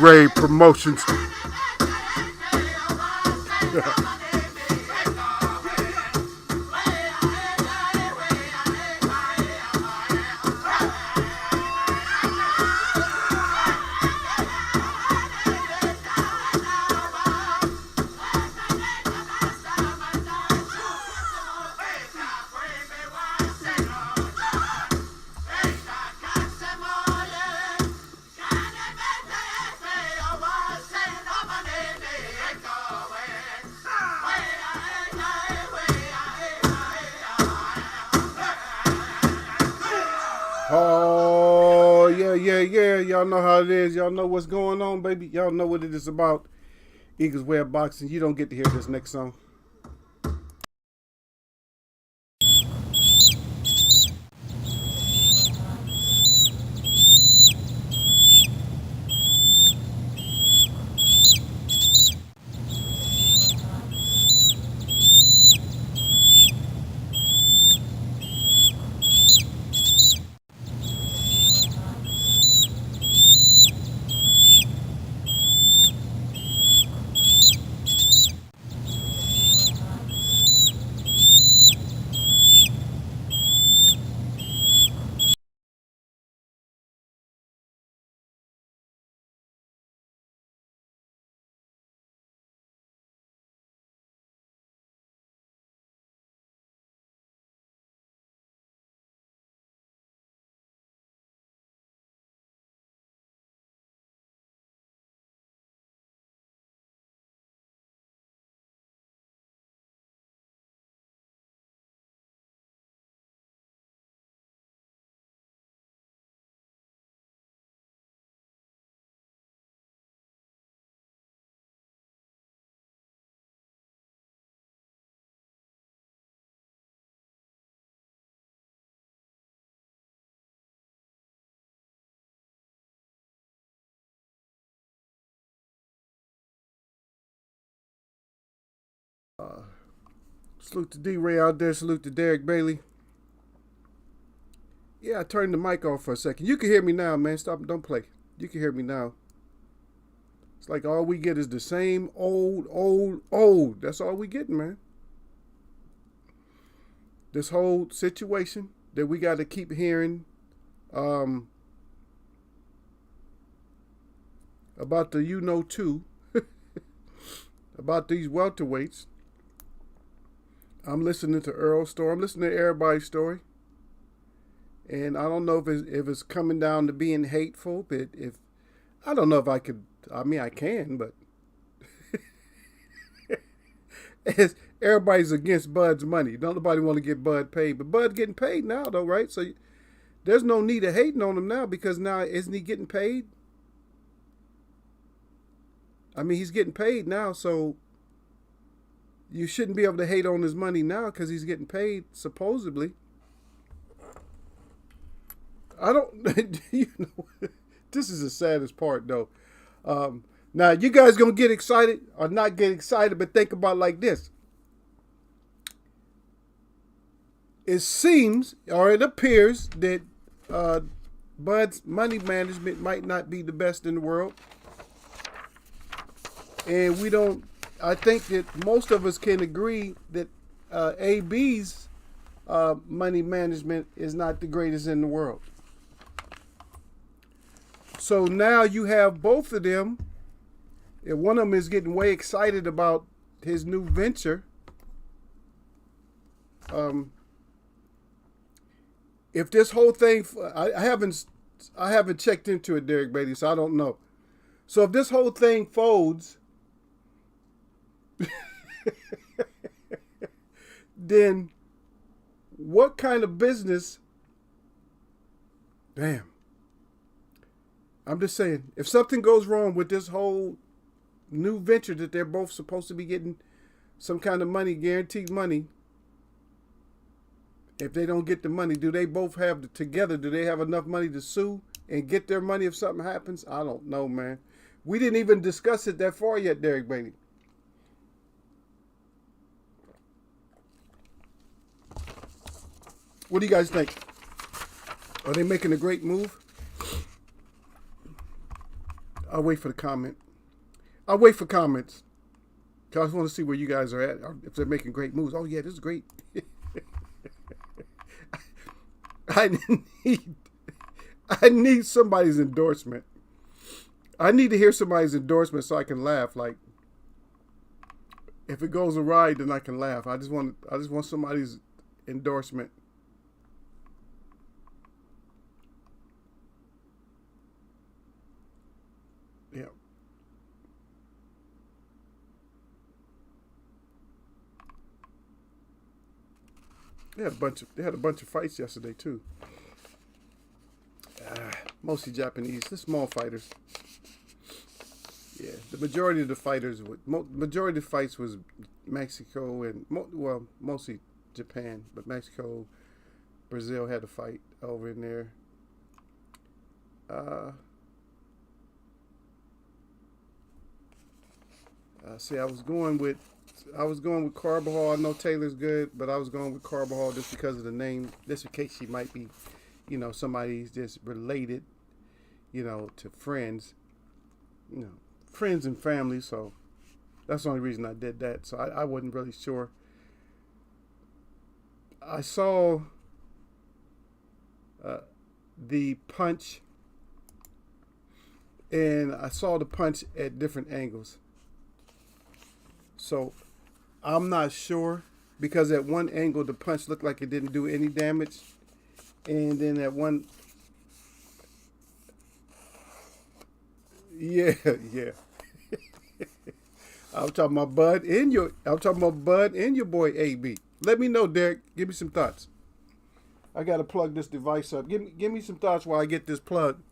D-Ray Promotions. Oh, yeah. Y'all know how it is. Y'all know what's going on, baby. Y'all know what it is about. Eagles Web Boxing. You don't get to hear this next song. Salute to D-Ray out there. Salute to Derek Bailey. Yeah, I turned the mic off for a second. You can hear me now, man. Stop. Don't play. You can hear me now. It's like all we get is the same old. That's all we getting, man. This whole situation that we got to keep hearing about the you-know-too, about these welterweights. I'm listening to Earl's story. I'm listening to everybody's story. And I don't know if it's coming down to being hateful, but I don't know if I could. I mean, I can, but everybody's against Bud's money. Don't nobody want to get Bud paid, but Bud's getting paid now, though, right? So there's no need of hating on him now because now isn't he getting paid? I mean, he's getting paid now, so you shouldn't be able to hate on his money now because he's getting paid supposedly. I don't, this is the saddest part though. Now you guys gonna get excited or not get excited, but think about it like this. It seems or it appears that Bud's money management might not be the best in the world. And I think that most of us can agree that AB's money management is not the greatest in the world. So now you have both of them, and one of them is getting way excited about his new venture. If this whole thing, I haven't checked into it, Derek Beatty, so I don't know. So if this whole thing folds, then what kind of business? Damn. I'm just saying, if something goes wrong with this whole new venture that they're both supposed to be getting some kind of money, guaranteed money, if they don't get the money, do they both have together, do they have enough money to sue and get their money if something happens? I don't know, man. We didn't even discuss it that far yet, Derek Beatty. What do you guys think? Are they making a great move? I'll wait for the comment. I'll wait for comments. 'Cause I just want to see where you guys are at. If they're making great moves. Oh yeah, this is great. I need I need somebody's endorsement. I need to hear somebody's endorsement so I can laugh. Like, if it goes awry, then I can laugh. I just want somebody's endorsement. Yeah. They had a bunch of fights yesterday too. Mostly Japanese. The small fighters. Yeah, the majority of the fighters, majority of the fights was Mexico and mostly Japan, but Mexico, Brazil had a fight over in there. See, I was going with Carbajal. I know Taylor's good, but I was going with Carbajal just because of the name. Just in case she might be, somebody's just related, to friends, friends and family. So that's the only reason I did that. So I wasn't really sure. I saw the punch, and I saw the punch at different angles. So I'm not sure, because at one angle the punch looked like it didn't do any damage, and then at one, yeah. I'm talking about Bud and your boy AB. Let me know, Derek. Give me some thoughts. I gotta plug this device up. Give me some thoughts while I get this plugged.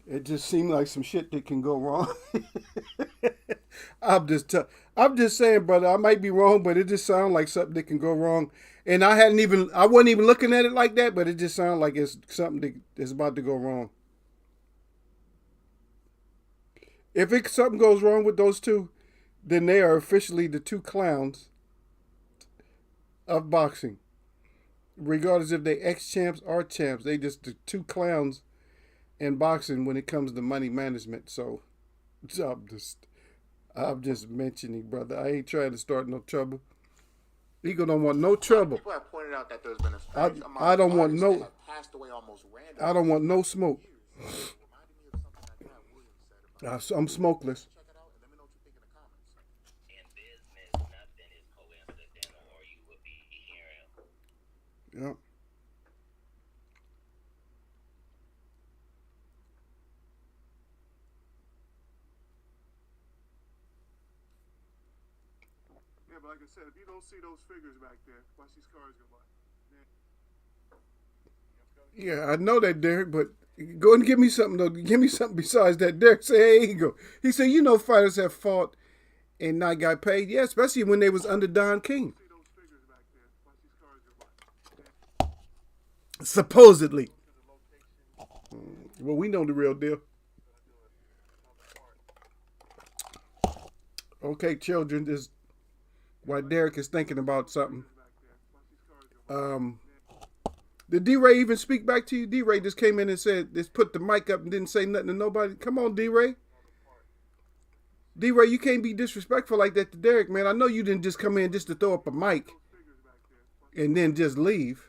It just seemed like some shit that can go wrong. I'm just saying, brother. I might be wrong, but it just sounds like something that can go wrong. And I wasn't even looking at it like that, but it just sounds like it's something that's about to go wrong. If something goes wrong with those two, then they are officially the two clowns of boxing. Regardless if they ex-champs or champs, they just the two clowns in boxing when it comes to money management. So I'm just mentioning, brother. I ain't trying to start no trouble. Eagle don't want no trouble. People have pointed out that there's been a I don't want no. that have passed away almost randomly. I don't want no smoke. I'm smokeless. Check it out and let me know what you think in the comments. In business, nothing is coincidental, or you would be hearing. Yep. Yeah, but like I said, if you don't see those figures back there, watch these cars go by. Yeah, I know that, Derek, but go and give me something, though. Give me something besides that. Derek said, hey, here you go. He said, fighters have fought and not got paid. Yeah, especially when they was under Don King. Supposedly. Well, we know the real deal. Okay, children, this while Derek is thinking about something. Did D-Ray even speak back to you? D-Ray just came in and said, just put the mic up and didn't say nothing to nobody. Come on, D-Ray. D-Ray, you can't be disrespectful like that to Derek, man. I know you didn't just come in just to throw up a mic and then just leave.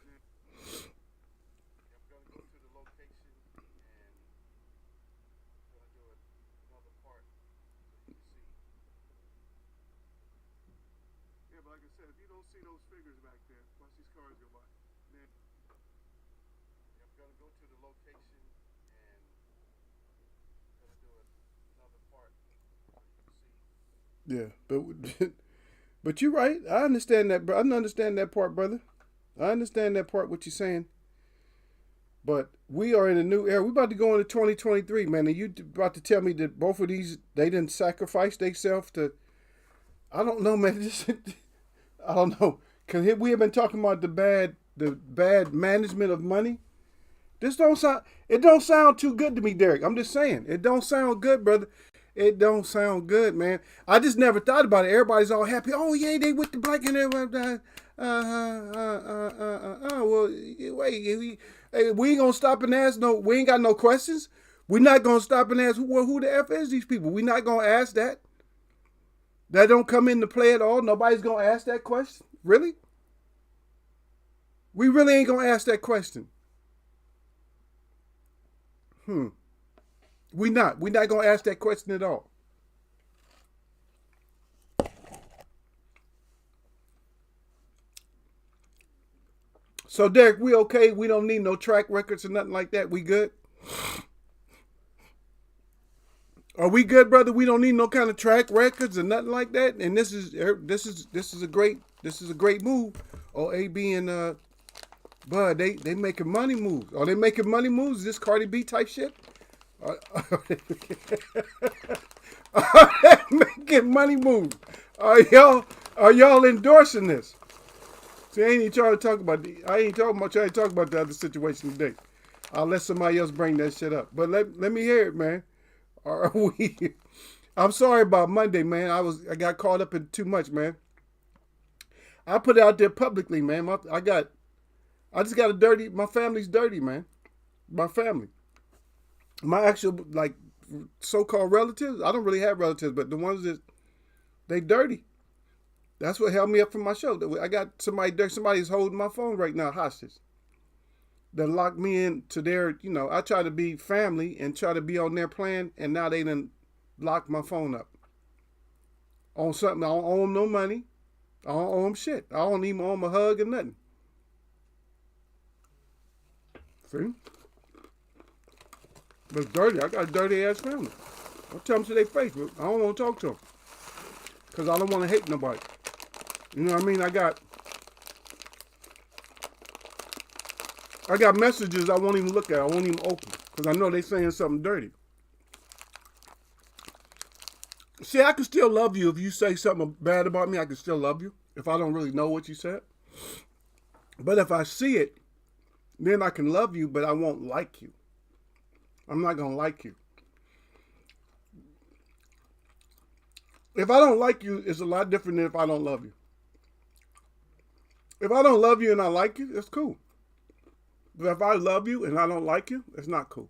Yeah, but like I said, if you don't see those figures back there, watch these cars go by. I'm gonna go to the location and gonna do another part so you can see. Yeah, but you're right. I understand that, bro. I understand that part, brother. I understand that part. What you're saying. But we are in a new era. We're about to go into 2023, man. And you about to tell me that both of these, they didn't sacrifice themselves to. I don't know, man. I don't know. Because we have been talking about the bad management of money. This don't sound. It don't sound too good to me, Derek. I'm just saying. It don't sound good, brother. It don't sound good, man. I just never thought about it. Everybody's all happy. Oh yeah, they with the black and everything. Well, wait. We ain't gonna stop and ask no. We ain't got no questions. We're not gonna stop and ask who the f is these people. We're not gonna ask that. That don't come into play at all. Nobody's gonna ask that question. Really? We really ain't gonna ask that question. We're not gonna ask that question at all. So Derek, we okay? We don't need no track records or nothing like that. We good? Are we good, brother? We don't need no kind of track records or nothing like that. And this is a great move. Oh, AB and Bud, they making money moves. Are they making money moves? Is this Cardi B type shit? Are they making money moves? Are y'all endorsing this? See, I ain't even trying to talk about trying to talk about the other situation today. I'll let somebody else bring that shit up. But let me hear it, man. Are we? I'm sorry about Monday, man. I got caught up in too much, man. I put it out there publicly, man. I just got a dirty. My family's dirty, man. My family, my actual like so-called relatives. I don't really have relatives, but the ones that they dirty. That's what held me up from my show. I got somebody there. Somebody's holding my phone right now hostage. That locked me into their, I try to be family and try to be on their plan, and now they done locked my phone up. On something, I don't owe them no money. I don't owe them shit. I don't even owe them a hug or nothing. See? But it's dirty. I got a dirty ass family. I'll tell them to their face, but I don't want to talk to them. Because I don't want to hate nobody. You know what I mean? I got messages I won't even look at. I won't even open. Because I know they saying something dirty. See, I can still love you if you say something bad about me. I can still love you if I don't really know what you said. But if I see it, then I can love you, but I won't like you. I'm not going to like you. If I don't like you, it's a lot different than if I don't love you. If I don't love you and I like you, it's cool. But if I love you and I don't like you, it's not cool.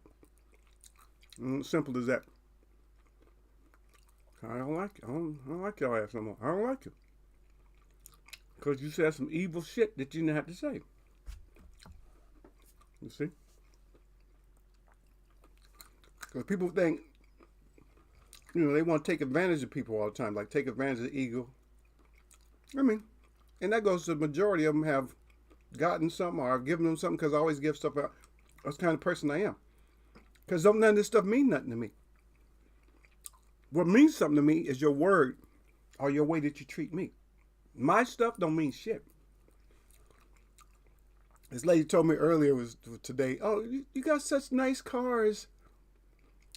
Simple as that. I don't like you. I don't like your ass no more. I don't like you. Because you said some evil shit that you didn't have to say. You see? Because people think, they want to take advantage of people all the time. Like take advantage of the ego. And that goes to the majority of them have gotten something or I've given them something because I always give stuff out. That's the kind of person I am. Because none of this stuff mean nothing to me. What means something to me is your word or your way that you treat me. My stuff don't mean shit. This lady told me earlier was today, oh, you got such nice cars.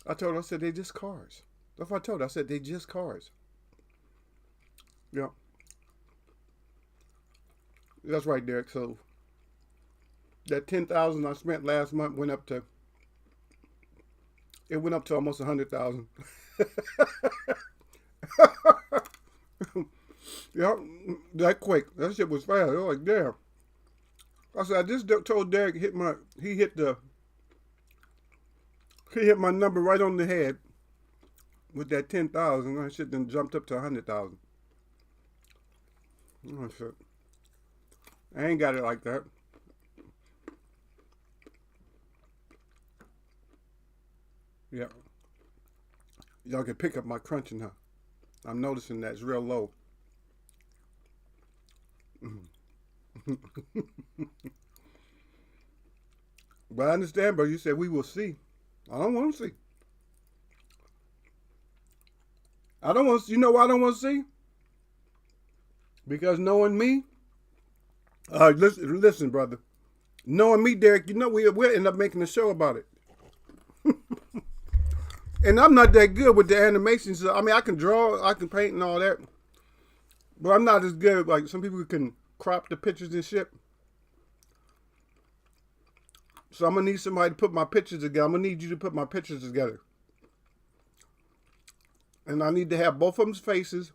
I told her, I said, they're just cars. That's what I told her. I said, they're just cars. Yeah. That's right, Derek. So that $10,000 I spent last month went up to almost $100,000. Yeah, that quick. That shit was fast. I was like, damn. I said, I just told Derek he hit my number right on the head with that 10,000. That shit then jumped up to 100,000. Oh shit. I ain't got it like that. Yeah. Y'all can pick up my crunching, huh? I'm noticing that's real low. But I understand, bro. You said we will see. I don't want to see. I don't want to. You know why I don't want to see? Because knowing me. Listen, brother. Knowing me, Derek, we'll end up making a show about it. And I'm not that good with the animations. I mean, I can draw, I can paint and all that. But I'm not as good like some people who can crop the pictures and shit. So I'm going to need somebody to put my pictures together. I'm going to need you to put my pictures together. And I need to have both of them's faces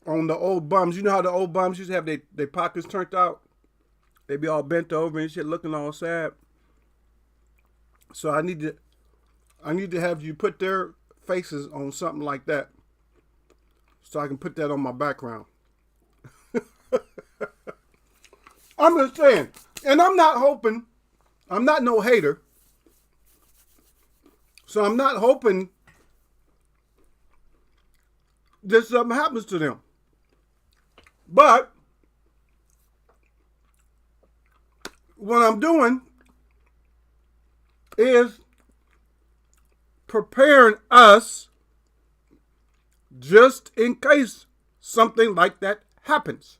on the old bums. You know how the old bums used to have their pockets turned out? They be all bent over and shit, looking all sad. So I need to have you put their faces on something like that, so I can put that on my background. I'm just saying, and I'm not hoping. I'm not no hater, so I'm not hoping that something happens to them. But what I'm doing is preparing us just in case something like that happens.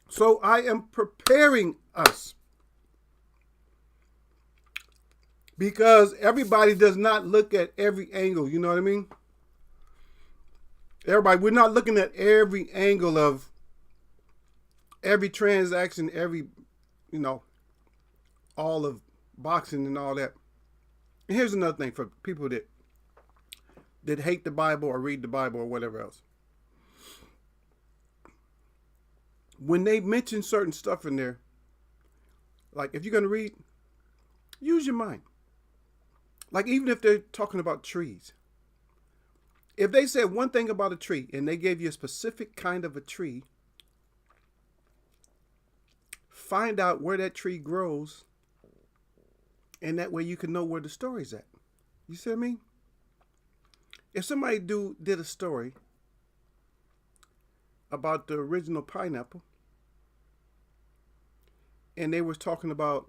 So I am preparing us, because everybody does not look at every angle. You know what I mean? Everybody, we're not looking at every angle of every transaction, every, all of boxing and all that. And here's another thing for people that hate the Bible or read the Bible or whatever else. When they mention certain stuff in there, like if you're going to read, use your mind. Like even if they're talking about trees. If they said one thing about a tree and they gave you a specific kind of a tree, find out where that tree grows, and that way you can know where the story's at. You see what I mean? If somebody did a story about the original pineapple, and they was talking about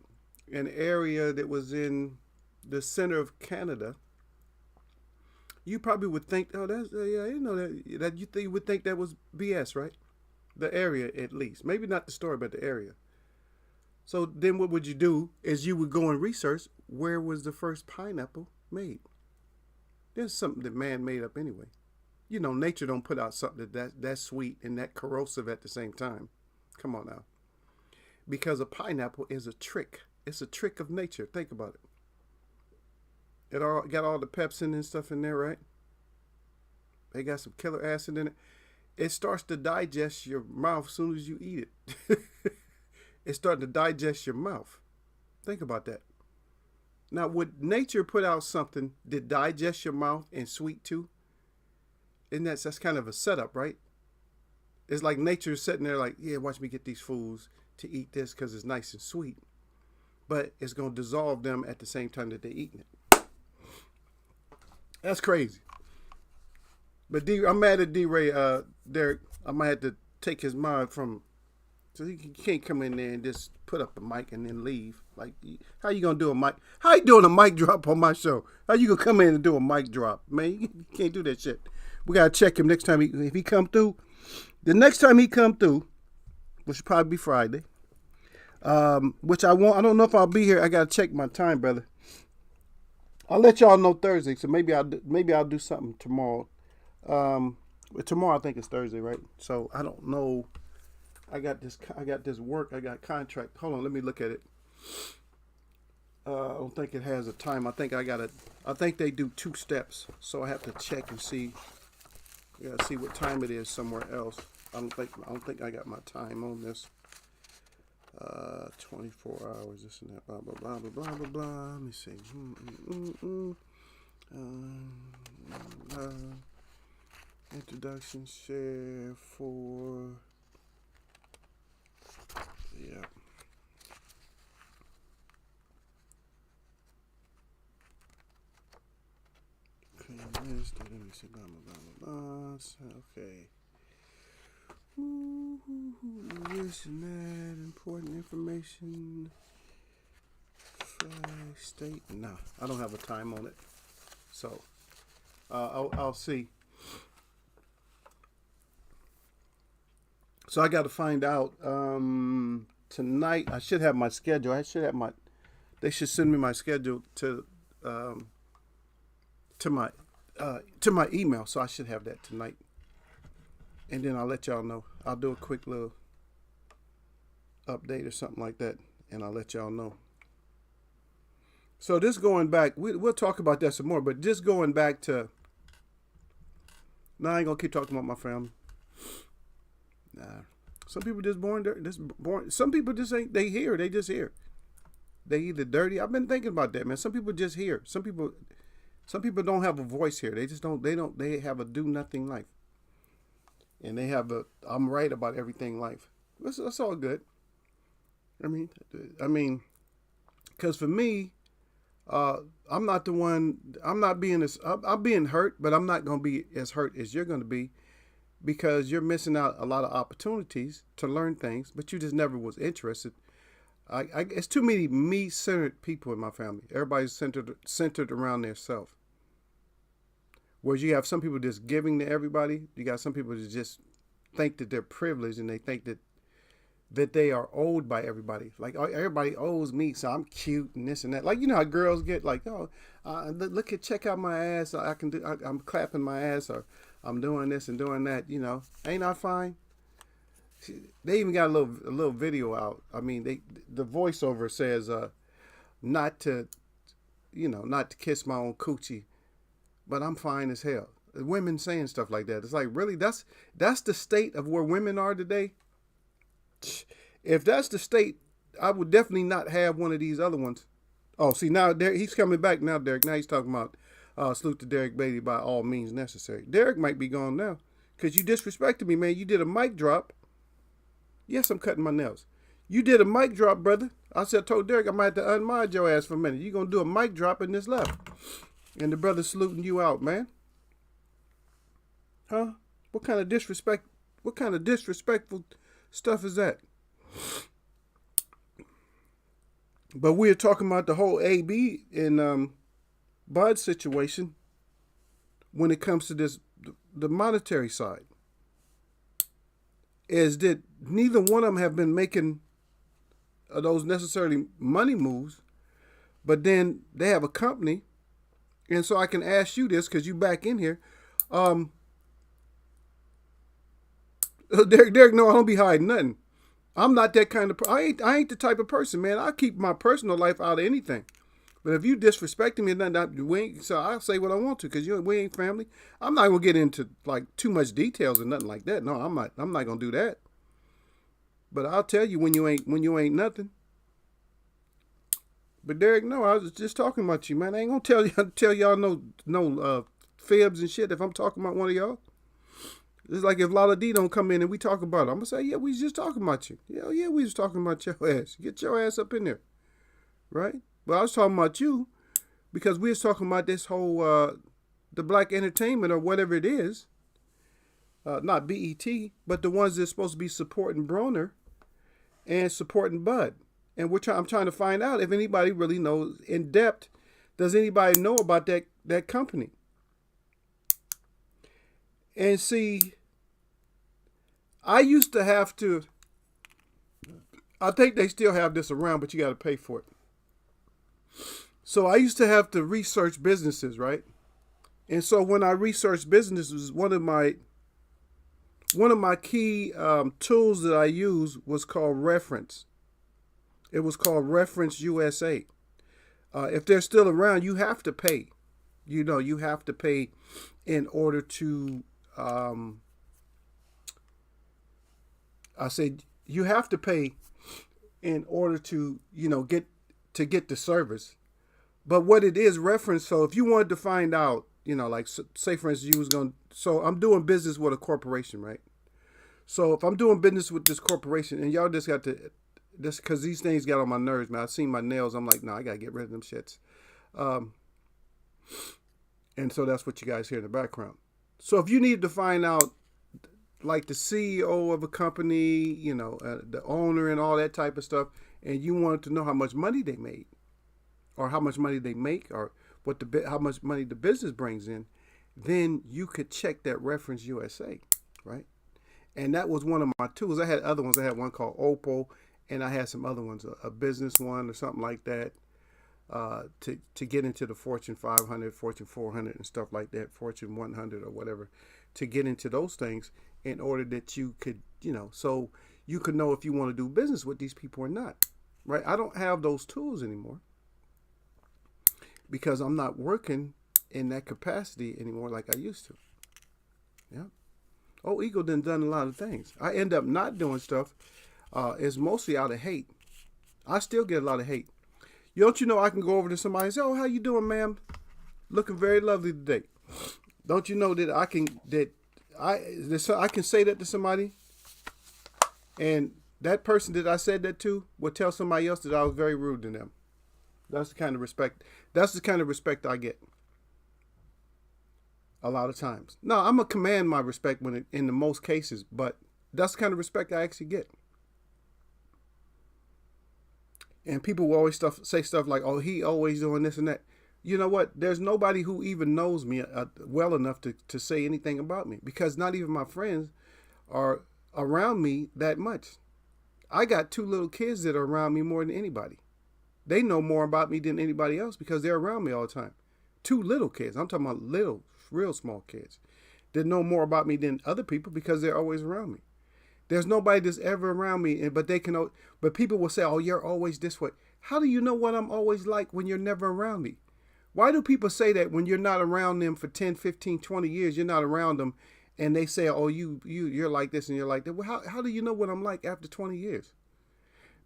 an area that was in the center of Canada, you probably would think, oh, that's that you would think that was BS, right? The area, at least, maybe not the story, but the area. So then, what would you do? Is you would go and research where was the first pineapple made. There's something that man made up anyway. Nature don't put out something that's sweet and that corrosive at the same time. Come on now. Because a pineapple is a trick. It's a trick of nature. Think about it. It got all the pepsin and stuff in there, right? They got some killer acid in it. It starts to digest your mouth as soon as you eat it. It's starting to digest your mouth. Think about that. Now, would nature put out something that digests your mouth and sweet too? And that's kind of a setup, right? It's like nature sitting there like, yeah, watch me get these fools to eat this because it's nice and sweet. But it's going to dissolve them at the same time that they're eating it. That's crazy. But I'm mad at D-Ray, Derek. I might have to take his mind from, so he can't come in there and just put up the mic and then leave. Like, how you going to do a mic? How you doing a mic drop on my show? How you going to come in and do a mic drop? Man, you can't do that shit. We got to check him next time. If he come through, the next time he come through, which will probably be Friday, which I don't know if I'll be here. I got to check my time, brother. I'll let y'all know Thursday, so maybe I'll do something tomorrow. Tomorrow I think it's Thursday, right? So I don't know. I got this work. I got contract. Hold on, let me look at it. I don't think it has a time. I think they do 2 steps, so I have to check and see. I gotta see what time it is somewhere else. I don't think I got my time on this. 24 hours, this and that, blah, blah, blah, blah, blah, blah, blah. Let me see. Introduction, share, 4. Yeah. Okay, let me see, blah, blah, blah, blah. Okay. This and that, important information. State. Nah, I don't have a time on it. So, I'll see. So I got to find out tonight. I should have my schedule. They should send me my schedule to my email. So I should have that tonight. And then I'll let y'all know. I'll do a quick little update or something like that, and I'll let y'all know. So this going back, we'll talk about that some more, but just going back to, I ain't gonna keep talking about my family. Nah, some people just born. Some people just ain't. They here. They just here. They either dirty. I've been thinking about that, man. Some people just here. Some people don't have a voice here. They just don't. They have a do nothing life, and they have a I'm right about everything life. That's all good. I mean, because for me, I'm not the one. I'm not being as. I'm being hurt, but I'm not gonna be as hurt as you're gonna be, because you're missing out a lot of opportunities to learn things, but you just never was interested. It's too many me-centered people in my family. Everybody's centered around their self. Whereas you have some people just giving to everybody. You got some people that just think that they're privileged, and they think that they are owed by everybody. Like, oh, everybody owes me, so I'm cute and this and that. Like, you know how girls get like, oh, check out my ass. I'm clapping my ass, or I'm doing this and doing that. You know, ain't I fine? They even got a little video out. I mean, the voiceover says not to kiss my own coochie, but I'm fine as hell. Women saying stuff like that. It's like, really, that's the state of where women are today. If that's the state, I would definitely not have one of these other ones. Oh, see, now he's coming back now, Derek. Now he's talking about salute to Derek Beatty by all means necessary. Derek might be gone now because you disrespected me, man. You did a mic drop. Yes, I'm cutting my nails. You did a mic drop, brother. I told Derek I might have to unmod your ass for a minute. You're going to do a mic drop and this left. And the brother saluting you out, man. Huh? What kind of disrespectful stuff is that? But we're talking about the whole AB and Bud situation when it comes to the monetary side. Is that neither one of them have been making those necessarily money moves, but then they have a company, and so I can ask you this because you back in here. Derek, no, I don't be hiding nothing. I'm not that kind of. I ain't the type of person, man. I keep my personal life out of anything. But if you disrespecting me, so I'll say what I want to, because we ain't family. I'm not gonna get into like too much details or nothing like that. No, I'm not gonna do that. But I'll tell you when you ain't nothing. But Derek, no, I was just talking about you, man. I ain't gonna tell y'all no fibs and shit if I'm talking about one of y'all. It's like if Lala D don't come in and we talk about it, I'm gonna say, yeah, we was just talking about you. Yeah, we was talking about your ass. Get your ass up in there, right? But I was talking about you because we was talking about this whole the black entertainment or whatever it is, not BET, but the ones that's supposed to be supporting Broner and supporting Bud. And I'm trying to find out if anybody really knows in depth. Does anybody know about that company? And see, I used to have to. I think they still have this around, but you got to pay for it. So I used to have to research businesses, right? And so when I researched businesses, one of my key tools that I used was called Reference. It was called Reference USA. If they're still around, you have to pay. You have to pay in order to. I said you have to pay in order to get the service. But what it is, Reference. So if you wanted to find out, like say for instance, you was going. So I'm doing business with a corporation, right? So if I'm doing business with this corporation, and y'all just got to, this because these things got on my nerves, man. I seen my nails. I'm like, no, I gotta get rid of them shits. And so that's what you guys hear in the background. So if you need to find out, like the CEO of a company, the owner and all that type of stuff, and you wanted to know how much money they made, or how much money they make, or how much money the business brings in, then you could check that Reference USA, right? And that was one of my tools. I had other ones. I had one called Opal, and I had some other ones, a business one or something like that, to get into the Fortune 500, Fortune 400 and stuff like that, Fortune 100 or whatever, to get into those things in order that you could, so you can know if you want to do business with these people or not, right? I don't have those tools anymore because I'm not working in that capacity anymore like I used to. Yeah. Oh, Ego done a lot of things. I end up not doing stuff. It's mostly out of hate. I still get a lot of hate. Don't you know I can go over to somebody and say, "Oh, how you doing, ma'am? Looking very lovely today." Don't you know that I can say that to somebody, and that person that I said that to will tell somebody else that I was very rude to them. That's the kind of respect. That's the kind of respect I get. A lot of times. No, I'm gonna command my respect in the most cases, but that's the kind of respect I actually get. And people will always say stuff like, "Oh, he always doing this and that." You know what? There's nobody who even knows me well enough to say anything about me, because not even my friends are around me that much. I got 2 little kids that are around me more than anybody. They know more about me than anybody else because they're around me all the time. 2 little kids. I'm talking about little, real small kids that know more about me than other people because they're always around me. There's nobody that's ever around me, but people will say, "Oh, you're always this way." How do you know what I'm always like when you're never around me? Why do people say that when you're not around them for 10, 15, 20 years, you're not around them, and they say, "Oh, you're like this and you're like that"? Well, how do you know what I'm like after 20 years?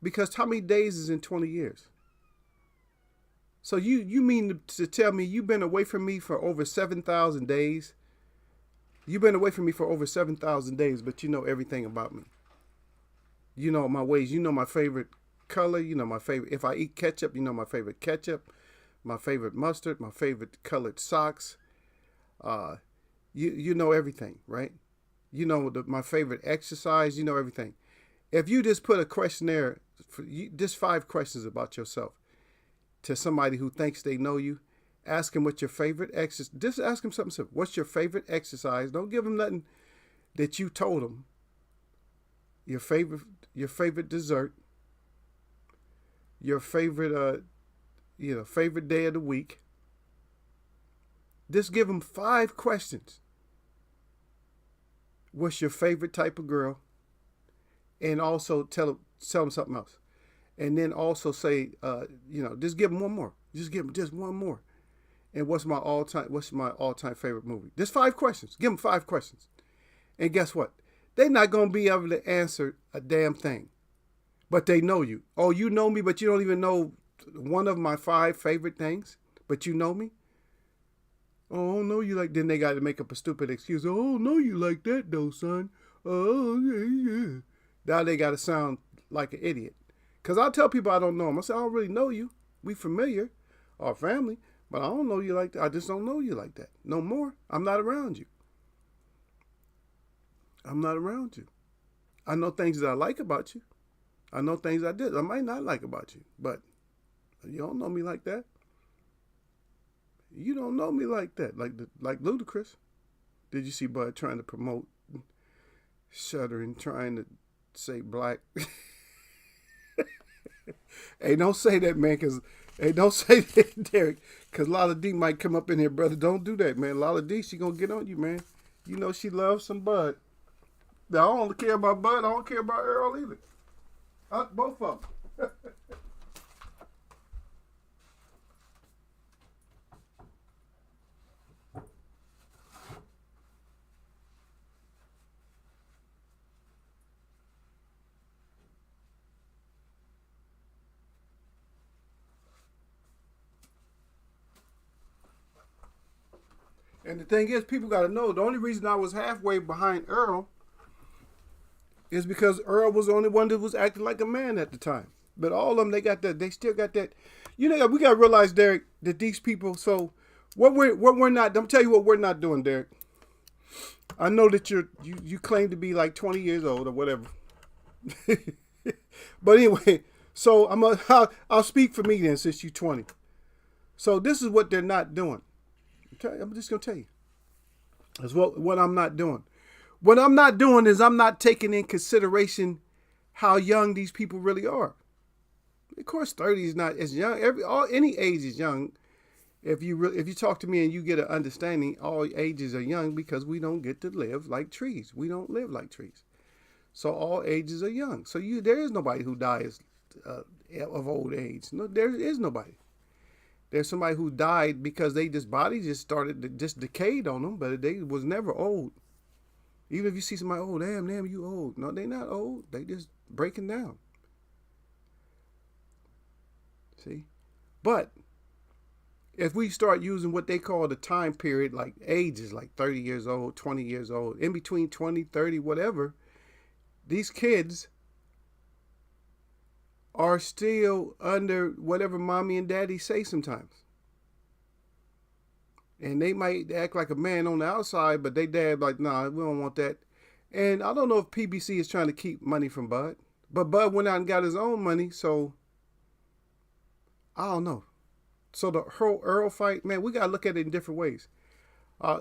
Because how many days is in 20 years? So you mean to tell me you've been away from me for over 7,000 days? You've been away from me for over 7,000 days, but you know everything about me. You know my ways. You know my favorite color. You know my favorite. If I eat ketchup, you know my favorite ketchup, my favorite mustard, my favorite colored socks. You know everything, right? You know my favorite exercise. You know everything. If you just put a questionnaire, just 5 questions about yourself to somebody who thinks they know you, ask them what your favorite exercise. Just ask them something simple. What's your favorite exercise? Don't give them nothing that you told them. Your favorite dessert. Your favorite favorite day of the week. Just give them 5 questions. What's your favorite type of girl? And also tell them something else. And then also say, just give them one more. Just give them just one more. And what's my all-time favorite movie? Just 5 questions. Give them 5 questions. And guess what? They're not going to be able to answer a damn thing. But they know you. Oh, you know me, but you don't even know one of my 5 favorite things. But you know me? Oh, no, you like... Then they got to make up a stupid excuse. Oh, no, you like that, though, son. Oh, yeah. Now they got to sound like an idiot. Because I tell people I don't know them. I say, "I don't really know you. We familiar. Our family. But I don't know you like that. I just don't know you like that. No more. I'm not around you. I'm not around you. I know things that I like about you. I know things I might not like about you. But you don't know me like that. You don't know me like that. Like Ludacris. Did you see Bud trying to promote shuddering, trying to say black? Hey, don't say that, man, don't say that, Derek, because Lala D might come up in here, brother. Don't do that, man. Lala D, she gonna get on you, man. You know she loves some Bud. Now, I don't care about Bud. I don't care about Earl either. Both of them. And the thing is, people got to know, the only reason I was halfway behind Earl is because Earl was the only one that was acting like a man at the time. But all of them, they still got that. You know, we got to realize, Derek, that these people, so what we're not, I'm tell you what we're not doing, Derek. I know that you claim to be like 20 years old or whatever. But anyway, so I'll speak for me then, since you're 20. So this is what they're not doing. I'm just going to tell you. That's what I'm not doing. What I'm not doing is I'm not taking in consideration how young these people really are. Of course, 30 is not as young. Any age is young. If you talk to me and you get an understanding, all ages are young because we don't get to live like trees. We don't live like trees. So all ages are young. So there is nobody who dies of old age. No, there is nobody. There's somebody who died because body just started to just decayed on them, but they was never old. Even if you see somebody, oh damn, you old. No, they not old. They just breaking down. See, but if we start using what they call the time period, like ages, like 30 years old, 20 years old, in between 20, 30, whatever, these kids are still under whatever mommy and daddy say sometimes. And they might act like a man on the outside, but they dad like, nah, we don't want that. And I don't know if PBC is trying to keep money from Bud, but Bud went out and got his own money, so I don't know. So the whole Earl fight, man, we got to look at it in different ways.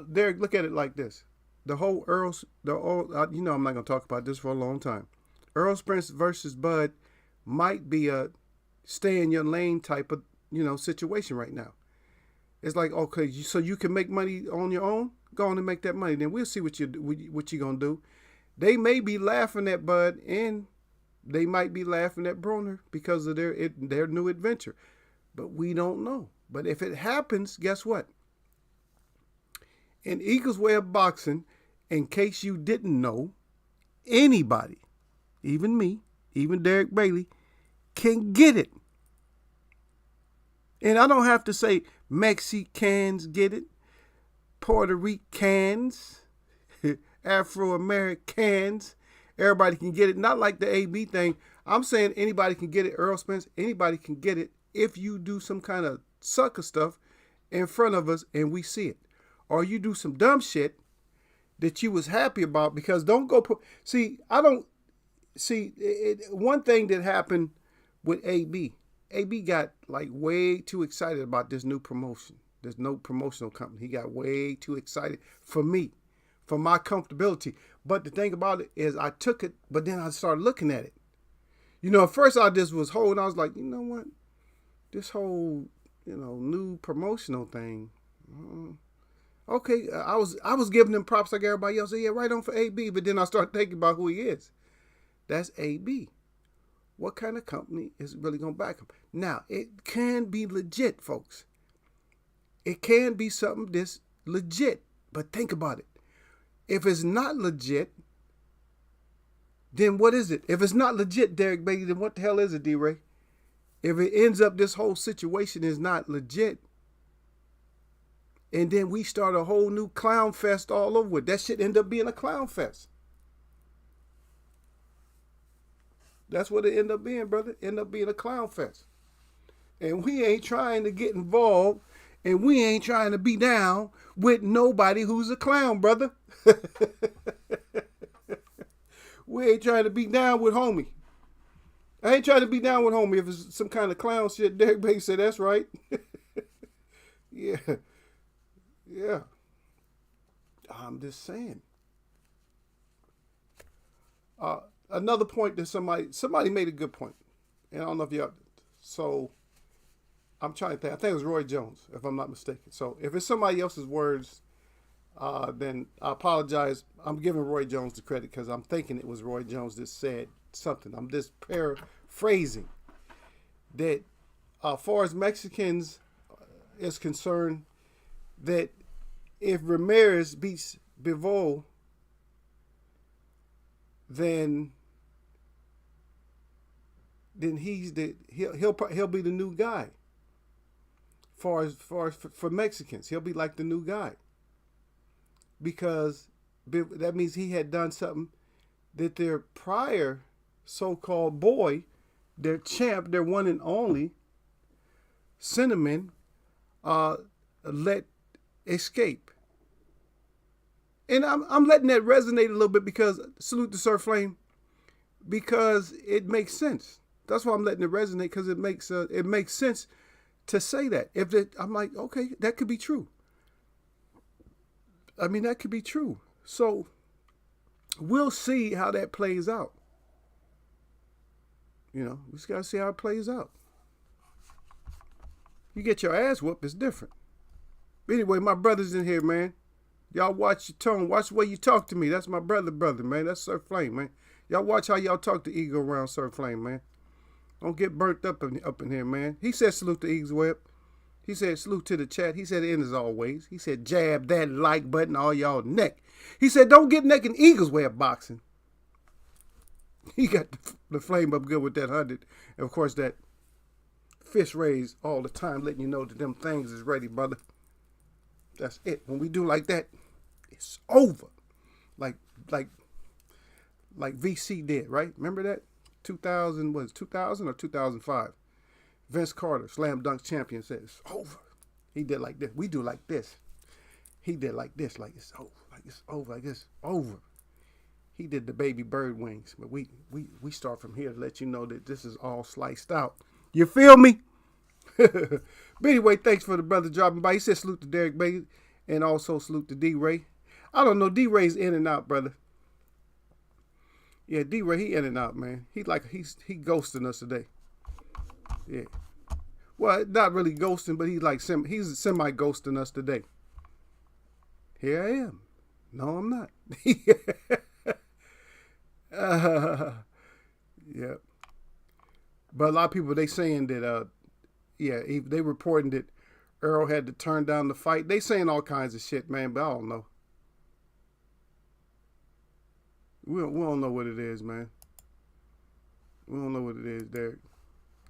Derek, look at it like this. The whole I'm not going to talk about this for a long time. Earl Spence versus Bud might be a stay in your lane type of, situation right now. It's like, okay, so you can make money on your own? Go on and make that money. Then we'll see what you're going to do. They may be laughing at Bud, and they might be laughing at Broner because of their new adventure. But we don't know. But if it happens, guess what? In Eagles way of boxing, in case you didn't know, anybody, even me, even Derek Bailey, can get it. And I don't have to say Mexicans get it, Puerto Ricans, Afro-Americans, everybody can get it. Not like the AB thing. I'm saying anybody can get it. Earl Spence, anybody can get it if you do some kind of sucker stuff in front of us and we see it. Or you do some dumb shit that you was happy about, because don't go one thing that happened with AB got like way too excited about this new promotion. There's no promotional company. He got way too excited for me, for my comfortability. But the thing about it is I took it, but then I started looking at it. At first I just was holding. I was like, you know what? This whole, new promotional thing. Okay, I was giving him props like everybody else. Yeah, right on for AB. But then I started thinking about who he is. That's AB. What kind of company is really going to back him? Now, it can be legit, folks. It can be something that's legit. But think about it. If it's not legit, then what is it? If it's not legit, Derek Bailey, then what the hell is it, D-Ray? If it ends up this whole situation is not legit, and then we start a whole new clown fest all over with, that shit end up being a clown fest. That's what it end up being, brother. End up being a clown fest. And we ain't trying to get involved, and we ain't trying to be down with nobody who's a clown, brother. We ain't trying to be down with homie. I ain't trying to be down with homie if it's some kind of clown shit. Derek Bailey said, that's right. Yeah. Yeah. I'm just saying. Another point that somebody made a good point. And I don't know if y'all, so I'm trying to think. I think it was Roy Jones, if I'm not mistaken. So if it's somebody else's words, then I apologize. I'm giving Roy Jones the credit because I'm thinking it was Roy Jones that said something. I'm just paraphrasing that as far as Mexicans is concerned, that if Ramirez beats Bivol, then he'll be the new guy. For Mexicans, he'll be like the new guy, because that means he had done something that their prior so-called boy, their champ, their one and only Cinnamon, let escape. And I'm letting that resonate a little bit because, salute to Sir Flame, because it makes sense. That's why I'm letting it resonate, because it makes sense to say that. I'm like, okay, that could be true. I mean, that could be true. So we'll see how that plays out. We just got to see how it plays out. You get your ass whooped, it's different. Anyway, my brother's in here, man. Y'all watch your tone. Watch the way you talk to me. That's my brother, man. That's Sir Flame, man. Y'all watch how y'all talk to Ego around Sir Flame, man. Don't get burnt up in here, man. He said salute to Eagles Web. He said salute to the chat. He said end as always. He said jab that like button all y'all neck. He said don't get neck in Eagles Web boxing. He got the flame up good with that 100. And of course that fist raise all the time, letting you know that them things is ready, brother. That's it. When we do like that, it's over. Like VC did, right? Remember that? 2000 was 2000 or 2005. Vince Carter, slam dunk champion, said it's over. He did like this. We do like this. He did like this, like it's over, like it's over, like it's over. He did the baby bird wings, but we start from here to let you know that this is all sliced out. You feel me? But anyway, thanks for the brother dropping by. He said salute to Derek Bailey and also salute to D-Ray. I don't know, D-Ray's in and out, brother. Yeah, D-Ray, he in and out, man. He ghosting us today. Yeah. Well, not really ghosting, but he's semi-ghosting us today. Here I am. No, I'm not. Yeah. But a lot of people, they saying that, they reporting that Earl had to turn down the fight. They saying all kinds of shit, man, but I don't know. We don't know what it is, man. We don't know what it is, Derek.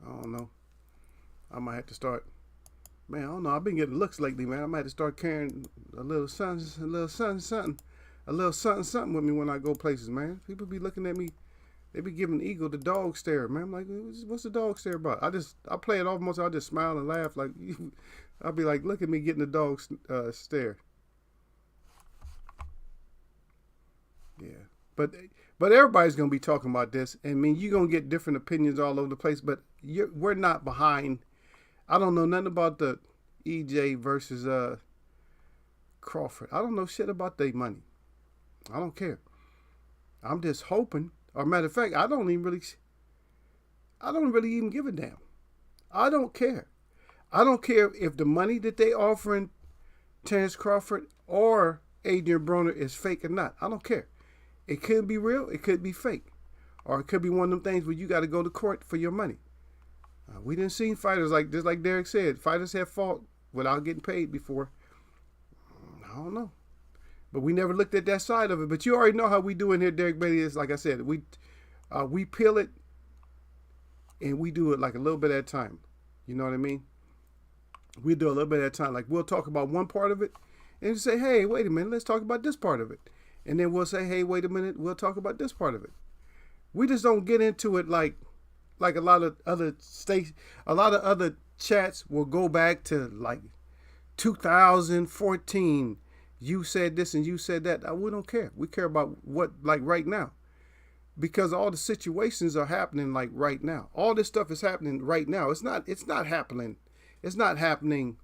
I don't know. I might have to start. Man, I don't know. I've been getting looks lately, man. I might have to start carrying a little something with me when I go places, man. People be looking at me. They be giving Eagle the dog stare, man. I'm like, what's the dog stare about? I play it off most. I just smile and laugh. Like, I'll be like, look at me getting the dog stare. Yeah. But everybody's going to be talking about this. I mean, you're going to get different opinions all over the place, but we're not behind. I don't know nothing about the EJ versus Crawford. I don't know shit about their money. I don't care. I'm just hoping. Or matter of fact, I don't really even give a damn. I don't care. I don't care if the money that they offering Terrence Crawford or Adrian Broner is fake or not. I don't care. It could be real. It could be fake. Or it could be one of them things where you got to go to court for your money. We didn't see fighters just like Derek said. Fighters have fought without getting paid before. I don't know. But we never looked at that side of it. But you already know how we do in here, Derek Bailey. Is like I said, we peel it and we do it like a little bit at a time. You know what I mean? We do a little bit at a time. Like we'll talk about one part of it and say, hey, wait a minute, let's talk about this part of it. And then we'll say, hey, wait a minute, we'll talk about this part of it. We just don't get into it like a lot of other states. A lot of other chats will go back to like 2014. You said this and you said that. We don't care. We care about what, like right now. Because all the situations are happening like right now. All this stuff is happening right now. It's not happening. It's not happening,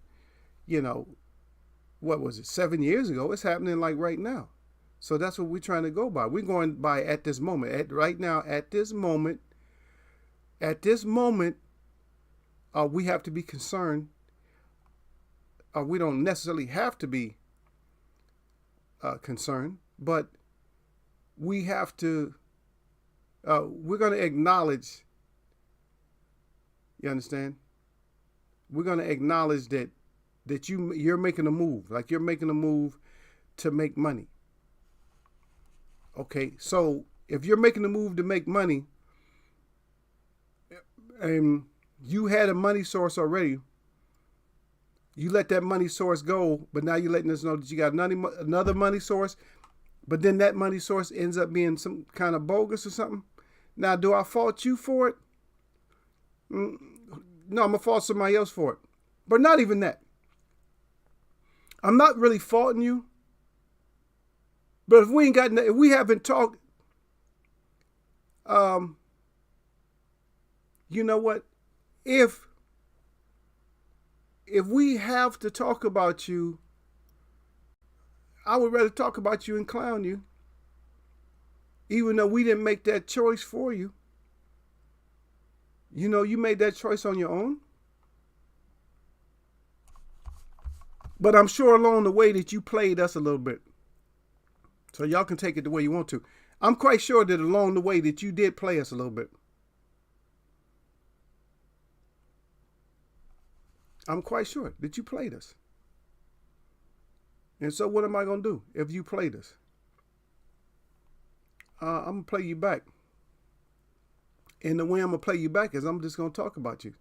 what was it, 7 years ago? It's happening like right now. So that's what we're trying to go by. We're going by at this moment. At this moment, we have to be concerned. We don't necessarily have to be concerned, but we have to, we're going to acknowledge, you understand? We're going to acknowledge that you're making a move, like you're making a move to make money. Okay, so if you're making a move to make money and you had a money source already, you let that money source go, but now you're letting us know that you got another money source, but then that money source ends up being some kind of bogus or something. Now, do I fault you for it? No, I'm going to fault somebody else for it. But not even that. I'm not really faulting you. But if we haven't talked, you know what? If we have to talk about you, I would rather talk about you and clown you, even though we didn't make that choice for you. You made that choice on your own. But I'm sure along the way that you played us a little bit. So y'all can take it the way you want to. I'm quite sure that along the way that you did play us a little bit. I'm quite sure that you played us. And so what am I going to do if you played us? I'm going to play you back. And the way I'm going to play you back is I'm just going to talk about you.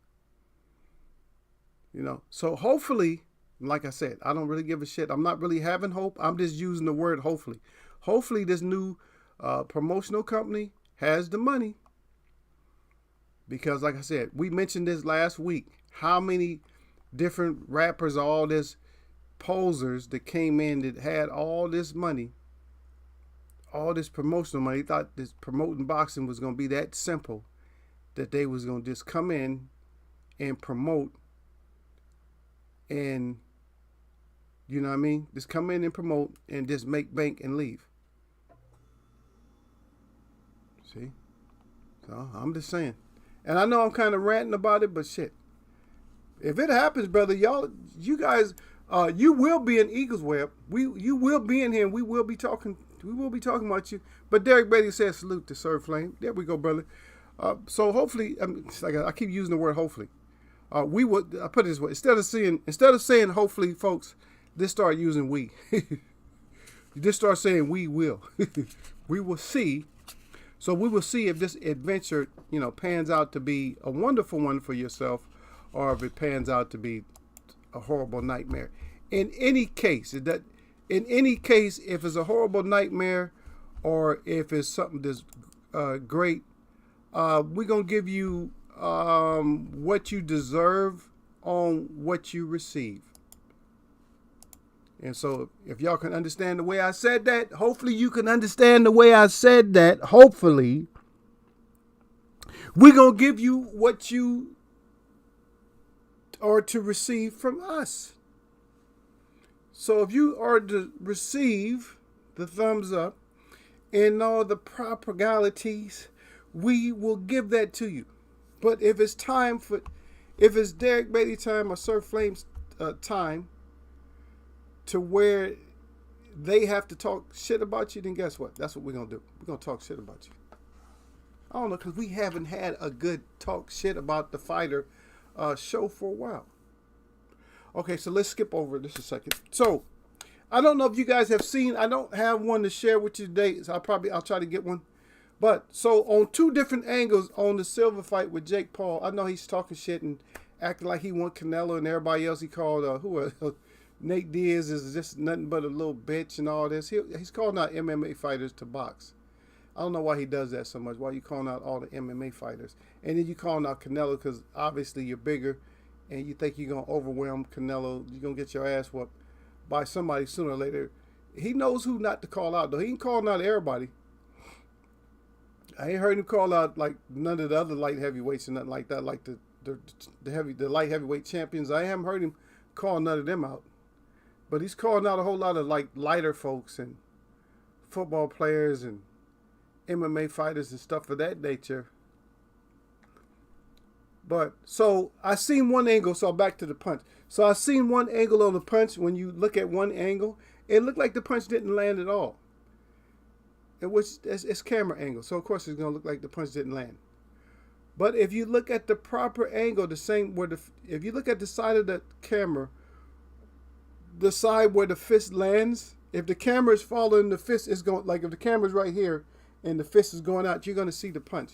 You know, so hopefully, like I said, I don't really give a shit. I'm not really having hope. I'm just using the word hopefully. Hopefully this new promotional company has the money. Because like I said, we mentioned this last week. How many different rappers, all this posers that came in that had all this money, all this promotional money, thought this promoting boxing was going to be that simple, that they was going to just come in and promote and, you know what I mean, just come in and promote and just make bank and leave. See? So I'm just saying. And I know I'm kind of ranting about it, but shit. If it happens, brother, you guys, you will be in Eagles Web. You will be in here and we will be talking about you. But Derek Beatty says salute to Sir Flame. There we go, brother. So hopefully, I keep using the word hopefully. I put it this way. Instead of saying hopefully, folks, just start using we. You just start saying we will. We will see. So we will see if this adventure, pans out to be a wonderful one for yourself, or if it pans out to be a horrible nightmare. In any case, if it's a horrible nightmare, or if it's something that's great, we're gonna give you what you deserve on what you receive. And so if y'all can understand the way I said that, hopefully you can understand the way I said that. Hopefully we're going to give you what you are to receive from us. So if you are to receive the thumbs up and all the propagalities, we will give that to you. But if it's Derek Beatty time or Sir Flame's time to where they have to talk shit about you, then guess what? That's what we're going to do. We're going to talk shit about you. I don't know, because we haven't had a good talk shit about the fighter show for a while. Okay, so let's skip over this a second. So, I don't know if you guys have seen, I don't have one to share with you today, so I'll try to get one. But, so on two different angles on the Silva fight with Jake Paul, I know he's talking shit and acting like he won Canelo and everybody else he called, Nate Diaz is just nothing but a little bitch and all this. He's calling out MMA fighters to box. I don't know why he does that so much. Why you calling out all the MMA fighters? And then you calling out Canelo because obviously you're bigger and you think you're going to overwhelm Canelo. You're going to get your ass whooped by somebody sooner or later. He knows who not to call out, though. He ain't calling out everybody. I ain't heard him call out like none of the other light heavyweights and nothing like that, like the light heavyweight champions. I haven't heard him call none of them out. But he's calling out a whole lot of like lighter folks and football players and MMA fighters and stuff of that nature. But so I seen one angle, so back to the punch. So I seen one angle on the punch. When you look at one angle, it looked like the punch didn't land at all. It's camera angle, so of course it's gonna look like the punch didn't land. But if you look at the proper angle, if you look at the side of the camera, the side where the fist lands, if the camera is following the fist is going, like if the camera's right here and the fist is going out, you're going to see the punch.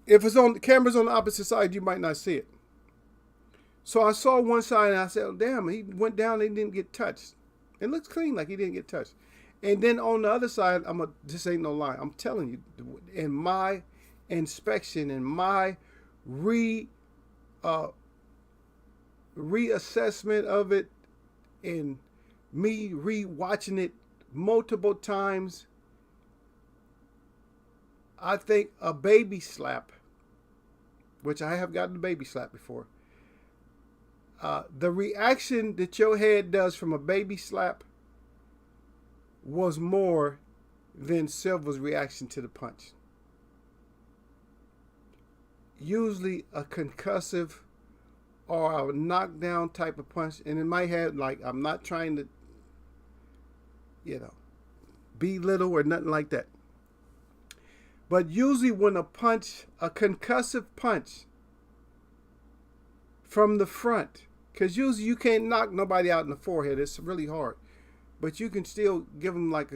If it's on the camera's on the opposite side, you might not see it. So I saw one side and I said, oh, damn, he went down and he didn't get touched. It looks clean, like he didn't get touched. And then on the other side, this ain't no lie. I'm telling you, in my inspection, in my reassessment of it, and me re-watching it multiple times, I think a baby slap, which I have gotten a baby slap before, the reaction that your head does from a baby slap was more than Silva's reaction to the punch. Usually a concussive or a knockdown type of punch, and it might have, like, I'm not trying to, belittle or nothing like that. But usually when a concussive punch from the front, because usually you can't knock nobody out in the forehead. It's really hard. But you can still give them like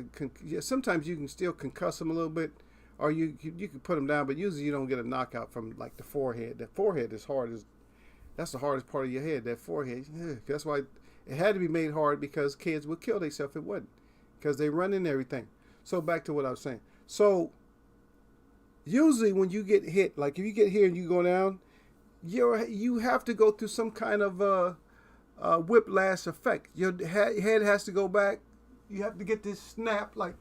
sometimes you can still concuss them a little bit, or you can put them down, but usually you don't get a knockout from like the forehead. The forehead is hard. That's the hardest part of your head, that forehead. That's why it had to be made hard, because kids would kill themselves if it wasn't, because they run in everything. So back to what I was saying. So usually when you get hit, like if you get here and you go down, you have to go through some kind of whiplash effect. Your head has to go back. You have to get this snap, like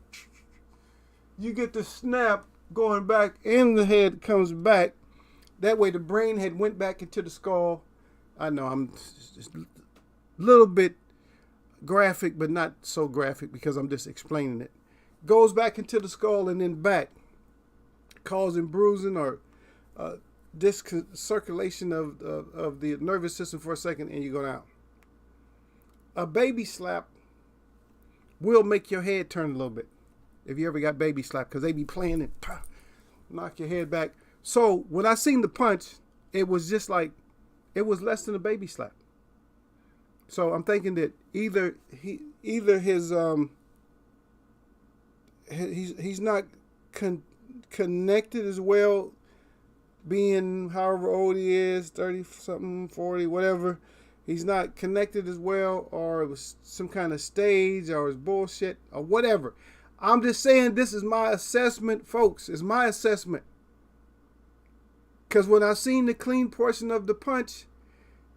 you get the snap going back, and the head comes back. That way the brain had went back into the skull. I know I'm just a little bit graphic, but not so graphic because I'm just explaining it. Goes back into the skull and then back, causing bruising or circulation of the nervous system for a second, and you go down. A baby slap will make your head turn a little bit. If you ever got baby slap, because they be playing it, knock your head back. So when I seen the punch, it was just like, it was less than a baby slap. So I'm thinking that either he's not connected as well, being however old he is, 30 something, 40, whatever. He's not connected as well, or it was some kind of stage, or it's bullshit, or whatever. I'm just saying this is my assessment, folks. It's my assessment. Because when I seen the clean portion of the punch,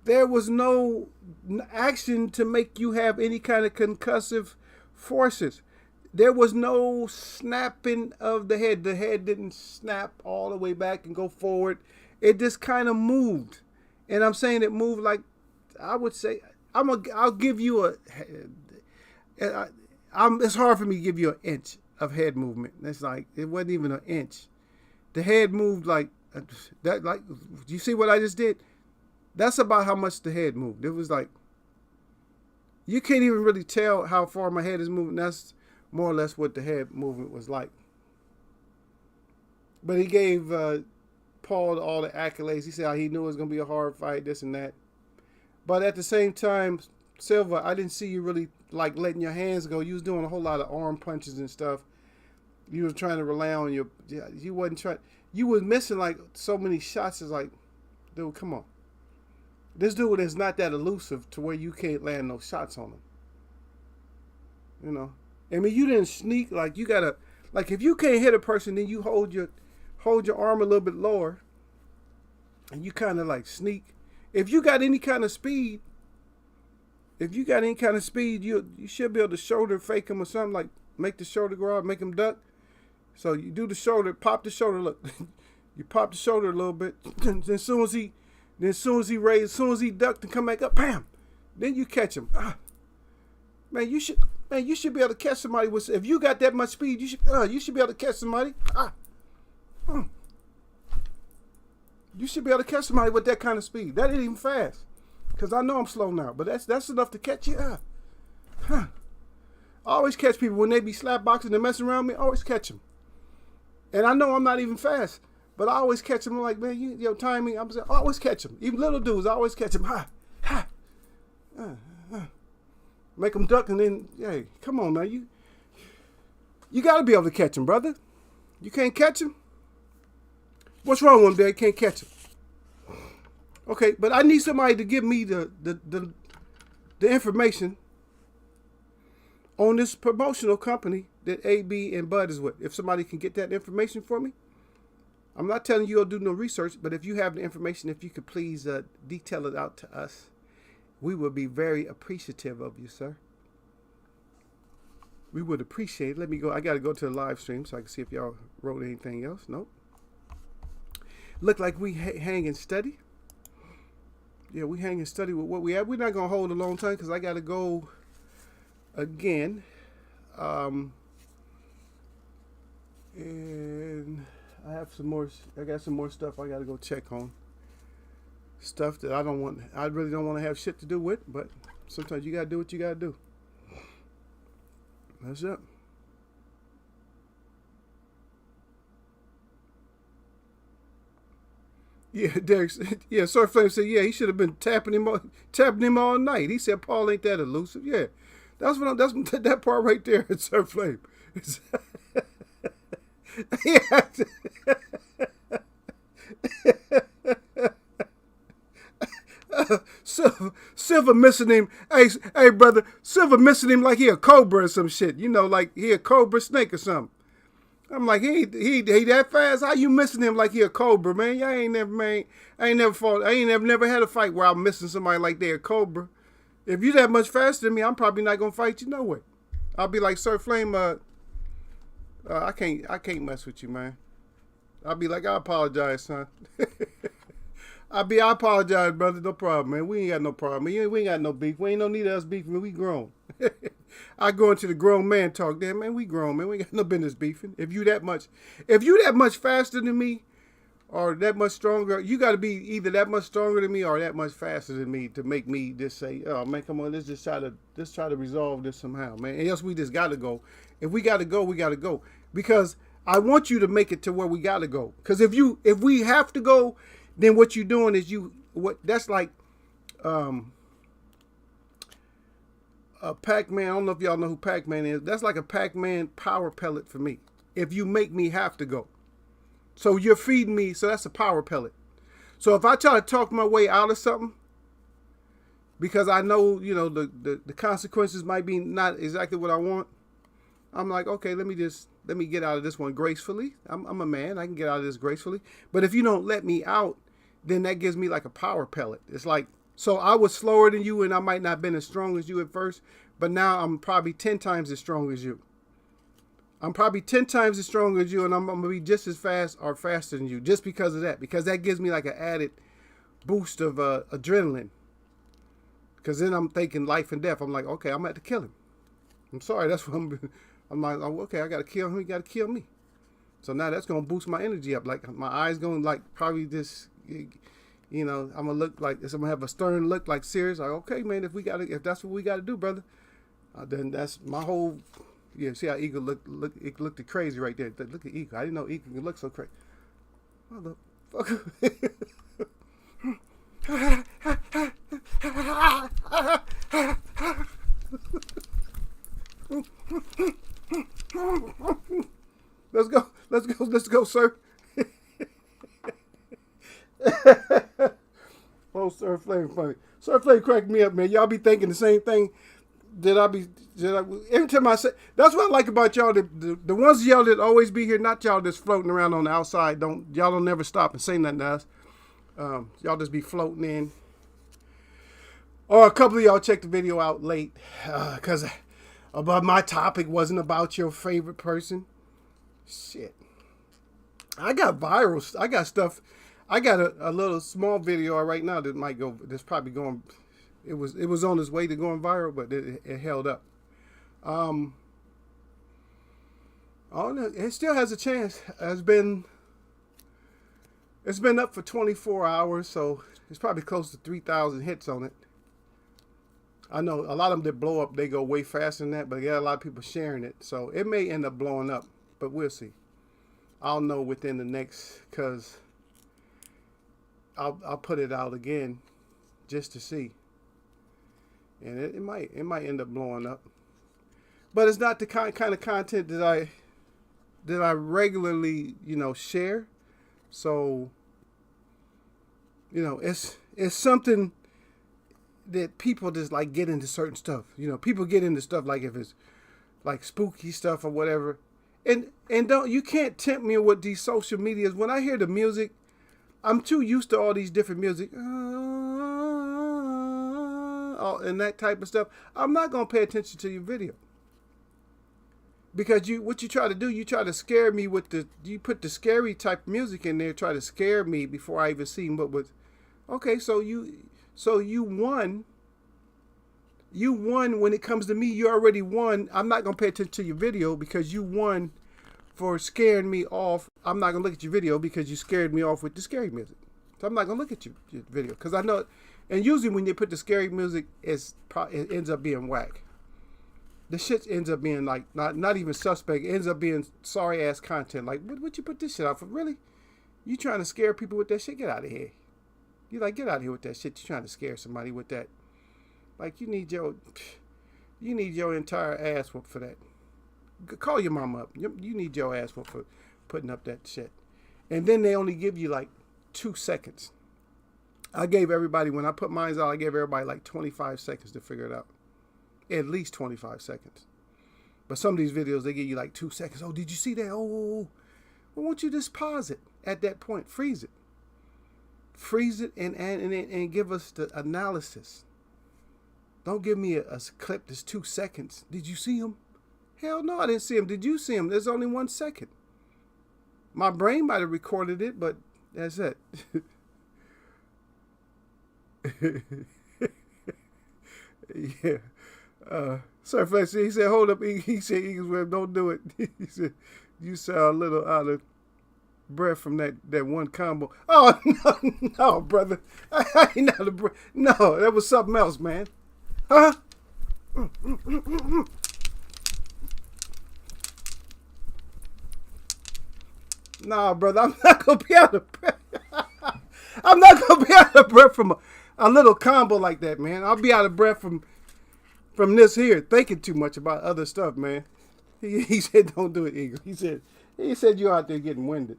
there was no action to make you have any kind of concussive forces. There was no snapping of the head. The head didn't snap all the way back and go forward. It just kind of moved. And I'm saying it moved like, I would say, I'll give you it's hard for me to give you an inch of head movement. It's like, it wasn't even an inch. The head moved like that. Like, do you see what I just did? That's about how much the head moved. It was like, you can't even really tell how far my head is moving. That's more or less what the head movement was like. But he gave Paul all the accolades. He said how he knew it was going to be a hard fight, this and that. But at the same time, Silva, I didn't see you really like letting your hands go. You was doing a whole lot of arm punches and stuff. You was trying to rely on you wasn't trying. You was missing like so many shots. It's like, dude, come on. This dude is not that elusive to where you can't land no shots on him. You know? I mean, you didn't sneak. Like, you gotta, like, if you can't hit a person, then you hold your arm a little bit lower, and you kind of like sneak. If you got any kind of speed, you should be able to shoulder fake him or something, like make the shoulder go out, make him duck. So you do the shoulder, pop the shoulder. Look, you pop the shoulder a little bit. Then as soon as he raised, as soon as he ducked and come back up, bam, then you catch him. Man, you should be able to catch somebody with. If you got that much speed, you should be able to catch somebody. You should be able to catch somebody with that kind of speed. That ain't even fast, because I know I'm slow now, but that's enough to catch you. I always catch people when they be slap boxing and messing around me. I always catch them, and I know I'm not even fast, but I always catch them. I'm like, man, your timing. I always catch them. Even little dudes, I always catch them. Make them duck, and then, hey, come on now, you got to be able to catch them, brother. You can't catch them? What's wrong with them? They can't catch them. Okay, but I need somebody to give me the information on this promotional company that AB and Bud is with. If somebody can get that information for me. I'm not telling you to do no research, but if you have the information, if you could please detail it out to us, we would be very appreciative of you, sir. We would appreciate it. Let me go. I got to go to the live stream so I can see if y'all wrote anything else. Nope. Look like we hang and study. Yeah, we hang and study with what we have. We're not going to hold a long time because I got to go again. And I have some more. I got some more stuff I got to go check on. Stuff that I really don't want to have shit to do with, but sometimes you got to do what you got to do. That's it. Yeah, Derek. Yeah, Surf Flame said, yeah, he should have been tapping him all night. He said, Paul ain't that elusive. Yeah, that's that part right there. Surf Flame. Yeah. Silver missing him. Hey, brother. Silver missing him like he a cobra or some shit. You know, like he a cobra snake or something. I'm like, he that fast? How you missing him like he a cobra, man? I ain't never fought. I ain't never had a fight where I'm missing somebody like they a cobra. If you that much faster than me, I'm probably not gonna fight you no way. I'll be like, Sir Flame, I can't mess with you, man. I'll be like, I apologize, son. I apologize, brother. No problem, man. We ain't got no problem. We ain't got no beef. We ain't no need of us beefing. We grown. I go into the grown man talk there, man. We grown, man. We ain't got no business beefing. If you that much faster than me, or that much stronger, you got to be either that much stronger than me or that much faster than me to make me just say, oh man, come on, let's try to resolve this somehow, man. And else we just got to go. If we got to go, we got to go, because I want you to make it to where we got to go. Because if we have to go, then what you're doing is that's like a Pac-Man. I don't know if y'all know who Pac-Man is. That's like a Pac-Man power pellet for me. If you make me have to go. So you're feeding me, so that's a power pellet. So if I try to talk my way out of something, because I know, you know, the consequences might be not exactly what I want, I'm like, okay, let me get out of this one gracefully. I'm a man. I can get out of this gracefully. But if you don't let me out, then that gives me like a power pellet. It's like, so I was slower than you and I might not have been as strong as you at first, but now I'm probably 10 times as strong as you. I'm probably 10 times as strong as you, and I'm going to be just as fast or faster than you just because of that. Because that gives me like an added boost of adrenaline. Because then I'm thinking life and death. I'm like, okay, I'm going to have to kill him. I'm sorry, that's what I'm like, oh, okay, I got to kill him. He got to kill me. So now that's going to boost my energy up. Like my eyes going to like probably just, you know, I'm going to look like, I'm going to have a stern look like serious. Like, okay, man, if that's what we got to do, brother, then that's my whole, yeah, see how Eagle looked crazy right there. Look at Eagle. I didn't know Eagle could look so crazy. Motherfucker. Let's go, sir. Oh, Sir Flame funny. Sir Flame cracked me up, man. Y'all be thinking the same thing. Every time I say, that's what I like about y'all. The ones of y'all that always be here, not y'all just floating around on the outside. Y'all don't never stop and say nothing to us. Y'all just be floating in. Or a couple of y'all check the video out late because about my topic wasn't about your favorite person. Shit. I got viral. I got stuff. I got a little small video right now that might go. That's probably going. It was on its way to going viral, but it held up. Oh no, it still has a chance. It's been up for 24 hours, so it's probably close to 3,000 hits on it. I know a lot of them that blow up, they go way faster than that, but yeah, a lot of people sharing it, so it may end up blowing up, but we'll see. I'll know within the next, cause I'll put it out again just to see. And it might end up blowing up, but it's not the kind of content that I regularly, you know, share. So, you know, it's something that people just like get into certain stuff. You know, people get into stuff like if it's like spooky stuff or whatever, and you can't tempt me with these social medias. When I hear the music, I'm too used to all these different music. And that type of stuff, I'm not going to pay attention to your video. Because what you try to do, you try to scare me with you put the scary type of music in there, try to scare me before I even see what was. Okay, so you won. You won when it comes to me. You already won. I'm not going to pay attention to your video because you won for scaring me off. I'm not going to look at your video because you scared me off with the scary music. So I'm not going to look at your video because I know. And usually when they put the scary music, it ends up being whack. The shit ends up being like not even suspect. It ends up being sorry ass content. Like what you put this shit out for? Really? You trying to scare people with that shit? Get out of here. You like, get out of here with that shit. You trying to scare somebody with that? Like, you need your entire ass whooped for that. Call your mama up. You need your ass whooped for putting up that shit. And then they only give you like 2 seconds. I gave everybody, when I put mine out, I gave everybody like 25 seconds to figure it out. At least 25 seconds. But some of these videos, they give you like 2 seconds. Oh, did you see that? Oh. Well, won't you just pause it at that point? Freeze it. Freeze it and give us the analysis. Don't give me a clip that's 2 seconds. Did you see him? Hell no, I didn't see him. Did you see him? There's only 1 second. My brain might have recorded it, but that's it. Yeah. Sir Flex, he said, hold up. He said, Eagles Web, don't do it. He said, you sound a little out of breath from that one combo. Oh, no, brother. I ain't out of breath. No, that was something else, man. Huh? Nah, brother, I'm not going to be out of breath. I'm not going to be out of breath from a little combo like that, man. I'll be out of breath from this here, thinking too much about other stuff, man. He said, don't do it, Eagle. He said you're out there getting winded.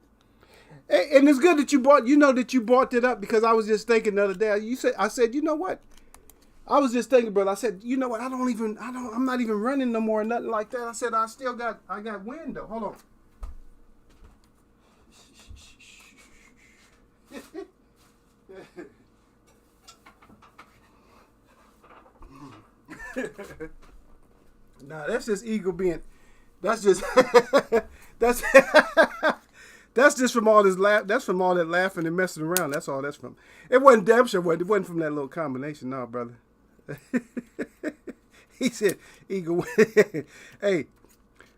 And it's good that you brought it up, because I was just thinking the other day. I said, you know what? I was just thinking, brother. I said, you know what? I'm not even running no more or nothing like that. I said, I got wind though. Hold on. Nah, that's just Eagle being. That's just that's just from all this laugh. That's from all that laughing and messing around. That's all that's from. It wasn't damn sure. It wasn't from that little combination, no, brother. He said Eagle. Hey,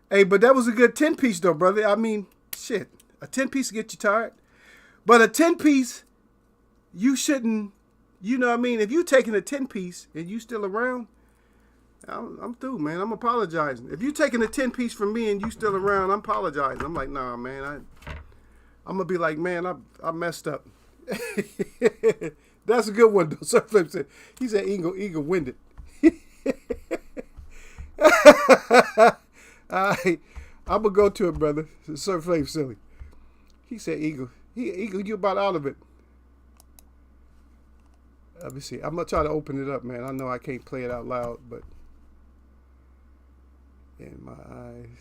but that was a good 10-piece though, brother. I mean, shit, a 10-piece to get you tired, but a 10-piece, you shouldn't. You know what I mean? If you taking a 10-piece and you still around, I'm through, man. I'm apologizing. If you taking a 10-piece from me and you still around, I'm apologizing. I'm like, nah, man. I'm gonna be like, man, I messed up. That's a good one, though. Sir Flip said. He said, Eagle winded. I'm gonna go to it, brother. Sir Flip silly. He said, Eagle, you about out of it. Let me see. I'm gonna try to open it up, man. I know I can't play it out loud, but in my eyes.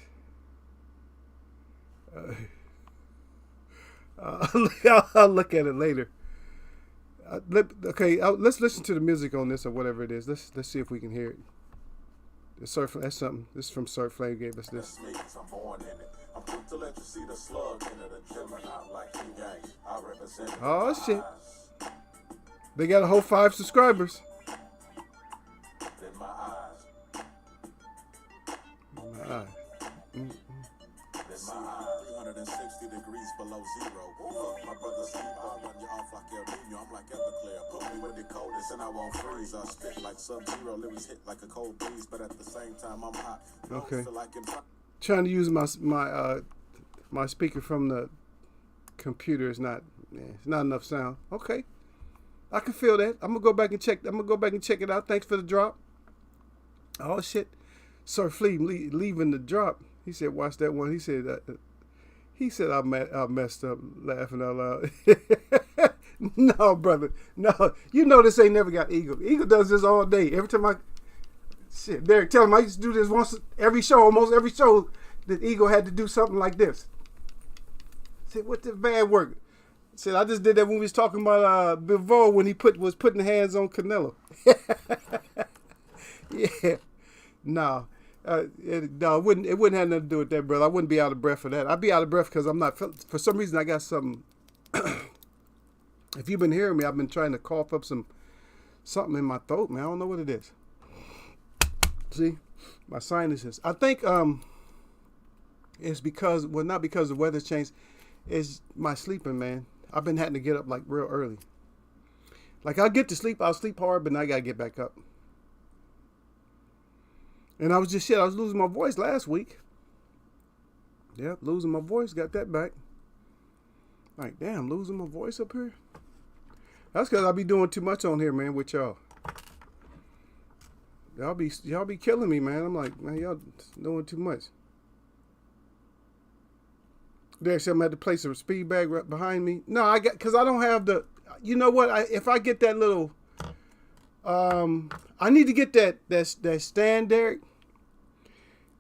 I'll look at it later. Let's listen to the music on this or whatever it is. Let's see if we can hear it. That's something. This is from Surf Flame gave us this. I'm born in it. I'm quick to let you see the slug in it. A Gemini like you gang. I represent. Oh shit. They got a whole 5 subscribers. In my eyes. In my eyes. In my eyes. 360 degrees below zero. My brother sleep, I run you off like El Nino. I'm like Everclear. Put me with the coldest and I won't freeze. I spit like Sub-Zero. Lyrics hit like a cold breeze, but at the same time I'm hot. Okay. Trying to use my speaker from the computer is not. It's not enough sound. Okay. I can feel that. I'm gonna go back and check it out. Thanks for the drop. Oh shit, Sir Flea leaving the drop. He said, "Watch that one." He said, "I messed up." Laughing out loud. No, brother. No, you know this ain't never got Eagle. Eagle does this all day. Every time Derek, tell him I used to do this almost every show that Eagle had to do something like this. I said, "What the bad work?" Said I just did that when we was talking about Bivol when he was putting hands on Canelo. Yeah, no, it wouldn't have nothing to do with that, brother. I wouldn't be out of breath for that. I'd be out of breath because I'm not. For some reason, I got something. If you've been hearing me, I've been trying to cough up something in my throat, man. I don't know what it is. See, my sinuses. I think it's because not because the weather's changed. It's my sleeping, man. I've been having to get up like real early. Like I'll get to sleep, I'll sleep hard, but now I gotta get back up. And I was losing my voice last week. Yep, losing my voice, got that back. Like, damn, losing my voice up here. That's because I be doing too much on here, man, with y'all. Y'all be killing me, man. I'm like, man, y'all doing too much. There's something at the place of a speed bag right behind me. No, because I don't have the. You know what? If I get that little, I need to get that stand, Derek,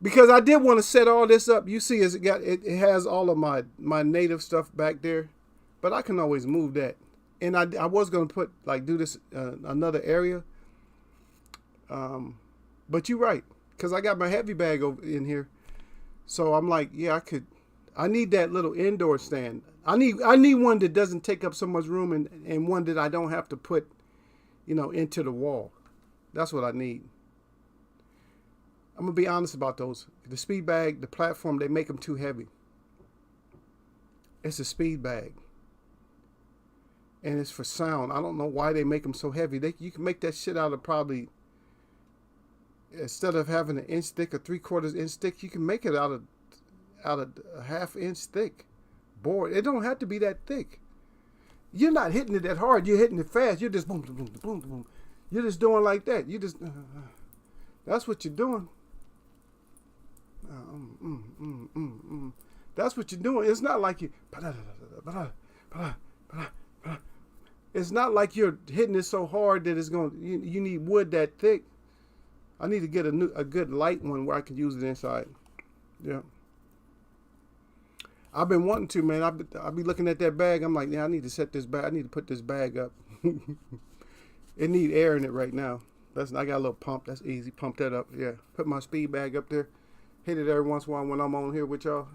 because I did want to set all this up. You see, it has all of my native stuff back there, but I can always move that. And I was gonna do this another area, but you're right, because I got my heavy bag over in here, so I'm like, yeah, I need that little indoor stand. I need one that doesn't take up so much room and one that I don't have to put, into the wall. That's what I need. I'm gonna be honest about those. The speed bag, the platform, they make them too heavy. It's a speed bag. And it's for sound. I don't know why they make them so heavy. You can make that shit out of probably, instead of having an inch thick or 3/4 inch thick, you can make it out of a 1/2 inch thick board. It don't have to be that thick. You're not hitting it that hard. You're hitting it fast. You're just boom, boom, boom, boom, boom. You're just doing like that. You just, that's what you're doing. That's what you're doing. It's not like you. It's not like you're hitting it so hard that it's going. You need wood that thick. I need to get a good light one where I can use it inside. Yeah. I've been wanting to, man. I'll be looking at that bag. I'm like, yeah, I need to set this bag. I need to put this bag up. It need air in it right now. I got a little pump. That's easy. Pump that up. Yeah. Put my speed bag up there. Hit it every once in a while when I'm on here with y'all.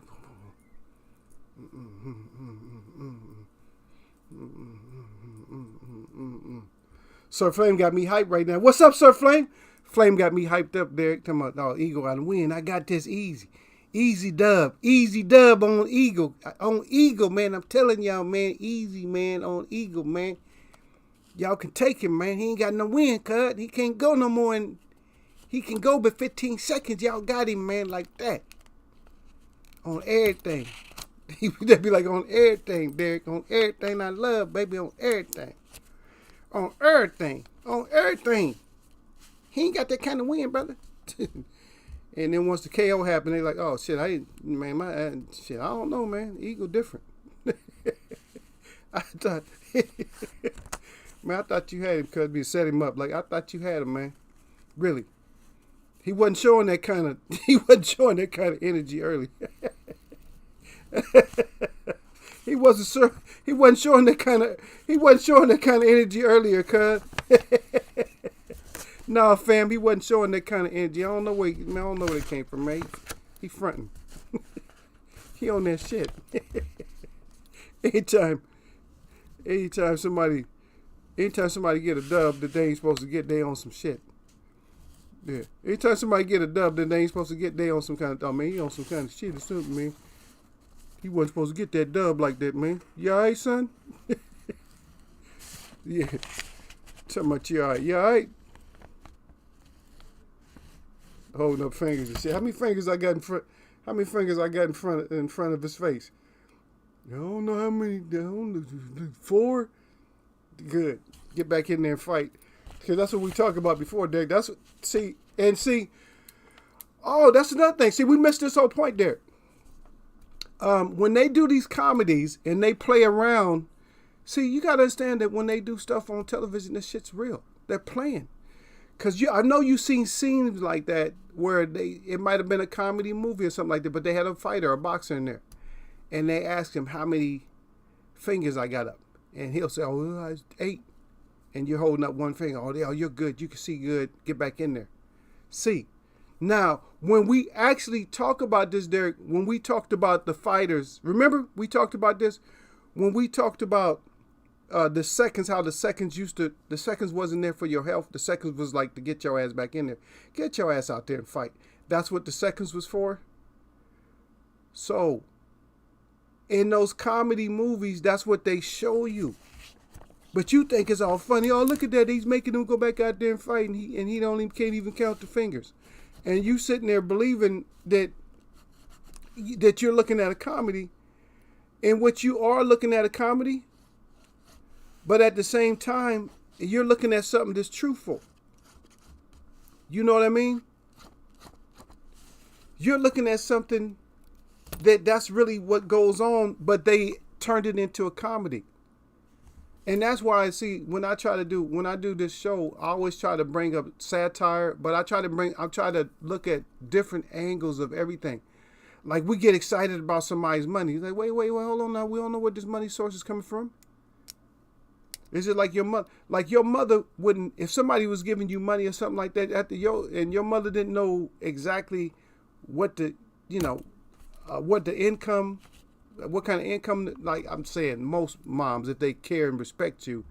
Sir Flame got me hyped right now. What's up, Sir Flame? Flame got me hyped up there. Talking about, oh, Eagle got to win. I got this easy. Easy dub. Easy dub on Eagle. On Eagle, man. I'm telling y'all, man. Easy, man, on Eagle, man. Y'all can take him, man. He ain't got no win, cut. He can't go no more. He can go but 15 seconds. Y'all got him, man, like that. On everything. He would be like, on everything, Derek. On everything I love, baby. On everything. On everything. On everything. He ain't got that kind of win, brother. And then once the KO happened, they like, oh, shit, I don't know, man. Eagle different. I thought you had him because we set him up. Like, I thought you had him, man. Really. He wasn't showing that kind of energy early. He wasn't showing that kind of energy earlier, cuz. Nah, fam, he wasn't showing that kind of energy. I don't know where it came from, man. He fronting. He on that shit. Anytime somebody get a dub that they ain't supposed to get, they on some shit. Yeah. Anytime somebody get a dub that they ain't supposed to get, they on some kind of, oh man, he on some kind of shit or something, man. He wasn't supposed to get that dub like that, man. You alright, son? Yeah. Talking about you alright. You alright? Holding up fingers and shit. How many fingers I got in front of his face? I don't know how many. 4? Good. Get back in there and fight. Because that's what we talked about before, Derek. That's what, oh, that's another thing. See, we missed this whole point there. When they do these comedies and they play around, see, you got to understand that when they do stuff on television, this shit's real. They're playing. Because I know you've seen scenes like that where it might have been a comedy movie or something like that, but they had a fighter, a boxer in there. And they asked him, how many fingers I got up? And he'll say, oh, 8. And you're holding up one finger. Oh, you're good. You can see good. Get back in there. See. Now, when we actually talk about this, Derek, when we talked about the fighters, remember we talked about this? When we talked about the seconds, how the seconds wasn't there for your health. The seconds was like to get your ass back in there. Get your ass out there and fight. That's what the seconds was for. So, in those comedy movies, that's what they show you. But you think it's all funny. Oh, look at that. He's making them go back out there and fight, and he can't even count the fingers. And you sitting there believing that you're looking at a comedy, in which you are looking at a comedy, but at the same time, you're looking at something that's truthful. You know what I mean? You're looking at something that's really what goes on, but they turned it into a comedy. And that's why I see when I do this show, I always try to bring up satire, but I try to look at different angles of everything. Like we get excited about somebody's money. It's like, wait, hold on now. We don't know where this money source is coming from. Is it like your mother? Like your mother wouldn't, if somebody was giving you money or something like that and your mother didn't know exactly what the, what the income, what kind of income, like I'm saying, most moms, if they care and respect you,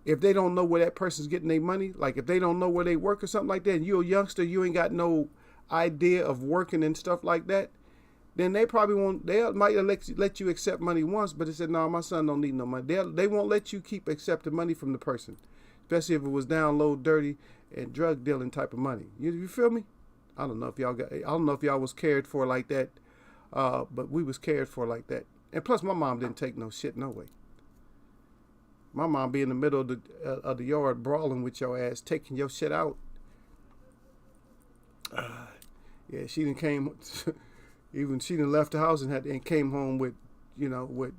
if they don't know where that person's getting their money, like if they don't know where they work or something like that, and you're a youngster, you ain't got no idea of working and stuff like that, then they probably won't, they might let you accept money once, but they said, no, my son don't need no money. They won't let you keep accepting money from the person, especially if it was down low, dirty, and drug dealing type of money. You feel me? I don't know if y'all was cared for like that, but we was cared for like that. And plus, my mom didn't take no shit no way. My mom be in the middle of the yard brawling with your ass, taking your shit out. Yeah, she done came, even she done left the house and came home with, with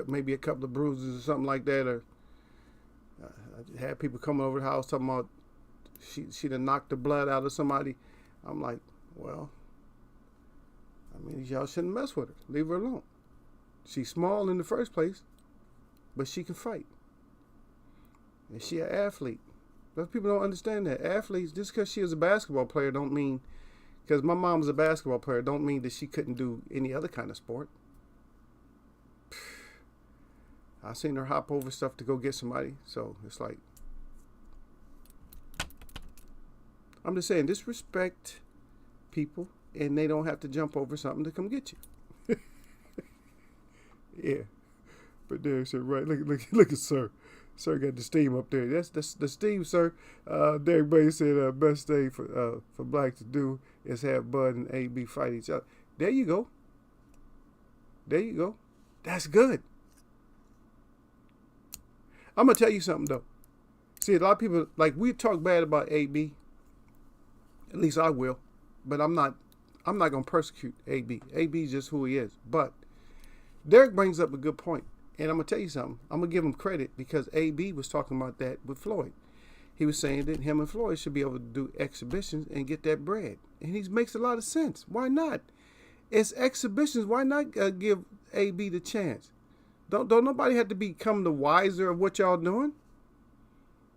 maybe a couple of bruises or something like that. Or I had people coming over the house talking about she done knocked the blood out of somebody. I'm like, well, I mean, y'all shouldn't mess with her. Leave her alone. She's small in the first place, but she can fight. And she an athlete. But people don't understand that. Athletes, just because she is a basketball player don't mean, because my mom was a basketball player, don't mean that she couldn't do any other kind of sport. I seen her hop over stuff to go get somebody. So it's like, I'm just saying, disrespect people and they don't have to jump over something to come get you. Yeah. But there, sir, right. Look at sir. Sir got the steam up there. That's the steam, sir. Derek Bay said best thing for blacks to do is have Bud and AB fight each other. There you go. There you go. That's good. I'm gonna tell you something though. See, a lot of people, like, we talk bad about AB. At least I will. But I'm not gonna persecute AB. AB is just who he is. But Derek brings up a good point. And I'm going to tell you something. I'm going to give him credit because AB was talking about that with Floyd. He was saying that him and Floyd should be able to do exhibitions and get that bread. And he makes a lot of sense. Why not? It's exhibitions. Why not give AB the chance? Don't nobody have to become the wiser of what y'all doing.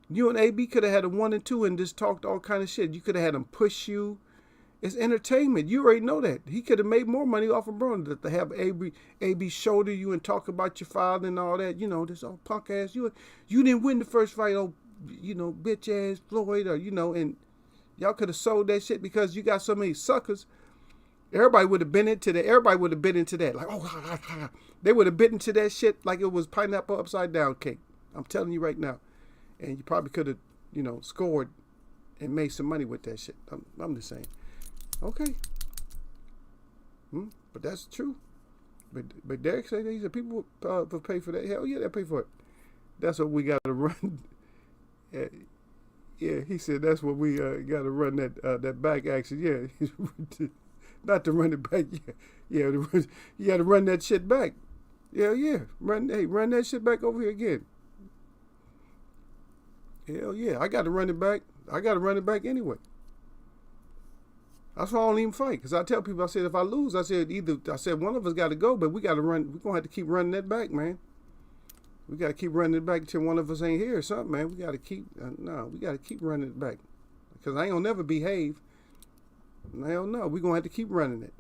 You and AB could have had a 1 and 2 and just talked all kind of shit. You could have had him push you. It's entertainment. You already know that. He could have made more money off of Bruno to have AB shoulder you and talk about your father and all that. This old punk ass. You didn't win the first fight, bitch ass Floyd, or, and y'all could have sold that shit because you got so many suckers. Everybody would have been into that. Everybody would have been into that. Like, they would have been into that shit like it was pineapple upside down cake. I'm telling you right now. And you probably could have, scored and made some money with that shit. I'm just saying. Okay. But that's true. But Derek said, he said people will pay for that. Hell yeah, they'll pay for it. That's what we got to run. Yeah, he said that's what we got to run that back action. Yeah, not to run it back. Yeah, you got to run that shit back. Yeah. Run that shit back over here again. Hell yeah, I got to run it back. I got to run it back anyway. That's why I don't even fight. Because I tell people, I said, if I lose, I said one of us got to go, but we got to run. We're going to have to keep running that back, man. We got to keep running it back until one of us ain't here or something, man. We got to keep, we got to keep running it back. Because I ain't going to never behave. Hell no, we're going to have to keep running it.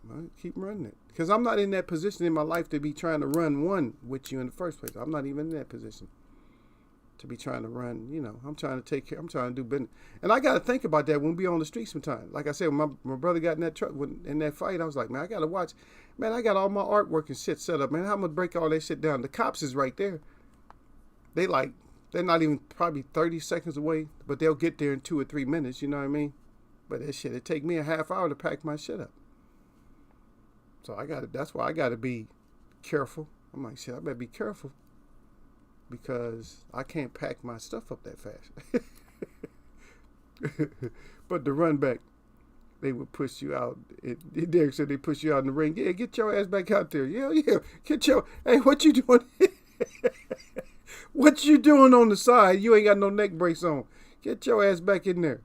Right? Keep running it. Because I'm not in that position in my life to be trying to run one with you in the first place. I'm not even in that position to be trying to run, I'm trying to take care, I'm trying to do business. And I got to think about that when we be on the street sometimes. Like I said, when my brother got in that truck, in that fight, I was like, man, I got to watch. Man, I got all my artwork and shit set up, man. I'm going to break all that shit down. The cops is right there. They're not even probably 30 seconds away, but they'll get there in 2 or 3 minutes, you know what I mean? But that shit, it take me a half hour to pack my shit up. So that's why I gotta be careful. I'm like, shit, I better be careful because I can't pack my stuff up that fast. But the run back, they would push you out. Derek said they push you out in the ring. Yeah, get your ass back out there. Yeah, hey, what you doing? What you doing on the side? You ain't got no neck brace on. Get your ass back in there.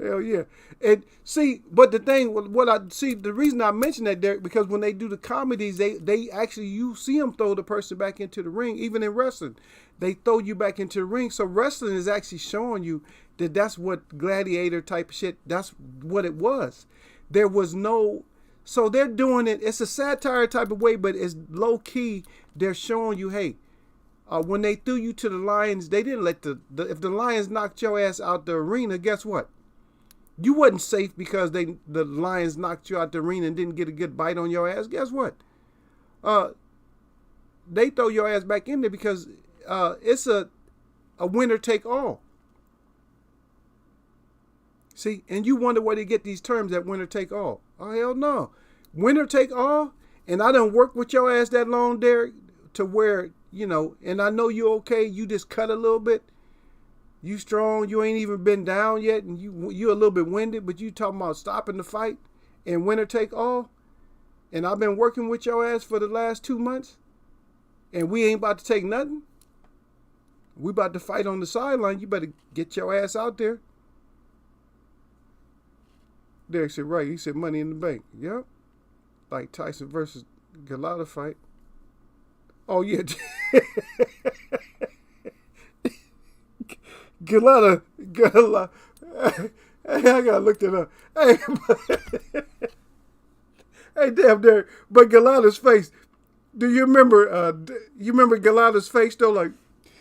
Hell yeah. And see, but the thing, the reason I mention that, Derek, because when they do the comedies, they actually, you see them throw the person back into the ring. Even in wrestling, they throw you back into the ring. So wrestling is actually showing you that that's what gladiator type of shit, that's what it was. There was no, so they're doing it, it's a satire type of way, but it's low key. They're showing you, hey, when they threw you to the Lions, they didn't let if the Lions knocked your ass out the arena, guess what? You wasn't safe because the Lions knocked you out the arena and didn't get a good bite on your ass. Guess what? They throw your ass back in there because it's a winner take all. See, and you wonder where they get these terms that winner take all. Oh, hell no. Winner take all? And I done worked with your ass that long, Derek, to where, and I know you okay, you just cut a little bit. You strong, you ain't even been down yet, and you a little bit winded, but you talking about stopping the fight and winner take all? And I've been working with your ass for the last 2 months, and we ain't about to take nothing? We about to fight on the sideline. You better get your ass out there. Derek said, right. He said, Money in the Bank. Yep. Like Tyson versus Galata fight. Oh, yeah. Galata. Hey, I gotta look that up. Hey, hey, damn, Derek. But Galata's face. Do you remember? You remember Galata's face though? Like,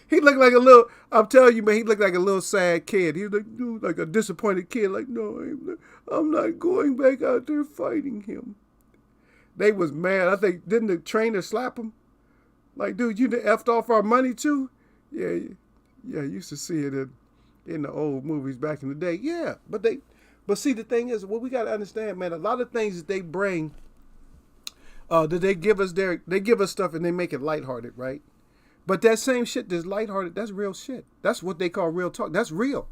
he looked like a little. I'm telling you, man. He looked like a little sad kid. He looked like a disappointed kid. Like, no, I'm not going back out there fighting him. They was mad. I think, didn't the trainer slap him? Like, dude, you effed off our money too? Yeah. I used to see it in the old movies back in the day. Yeah, but see, the thing is, what we got to understand, man, a lot of things that they bring, that they give us they give us stuff and they make it lighthearted, right? But that same shit that's lighthearted, that's real shit. That's what they call real talk. That's real.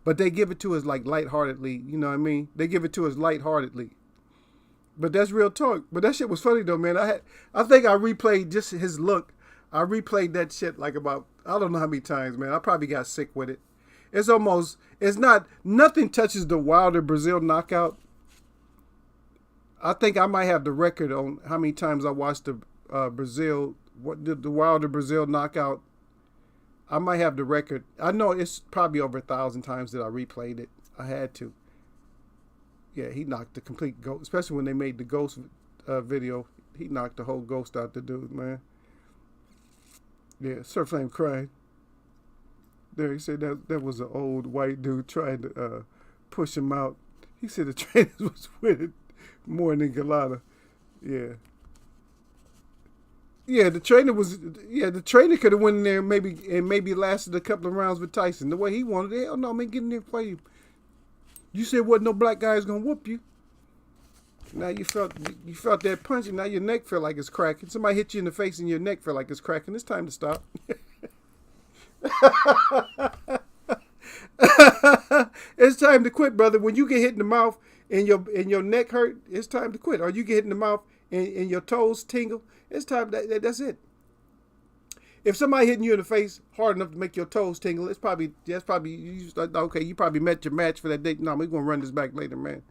But they give it to us like lightheartedly, you know what I mean? They give it to us lightheartedly. But that's real talk. But that shit was funny though, man. I think I replayed just his look. I replayed that shit like about, I don't know how many times, man. I probably got sick with it. Nothing touches the Wilder Brazil knockout. I think I might have the record on how many times I watched the the Wilder Brazil knockout. I might have the record. I know it's probably over 1,000 times that I replayed it. I had to. Yeah, he knocked the complete ghost, especially when they made the ghost video. He knocked the whole ghost out the dude, man. Yeah, Sir Flame crying. There, he said that was an old white dude trying to push him out. He said the trainers was with it more than Galata. Yeah. Yeah, the trainer could have went in there and maybe lasted a couple of rounds with Tyson. The way he wanted it. Hell no, man, get in there and play him. You said wasn't no black guy's gonna whoop you. Now you felt that punch and now your neck feel like it's cracking. Somebody hit you in the face and your neck feel like it's cracking. It's time to stop. It's time to quit, brother. When you get hit in the mouth and your neck hurt, it's time to quit. Or you get hit in the mouth and your toes tingle, it's time. That's it. If somebody hitting you in the face hard enough to make your toes tingle, that's probably okay. You probably met your match for that day. No, we're gonna run this back later, man.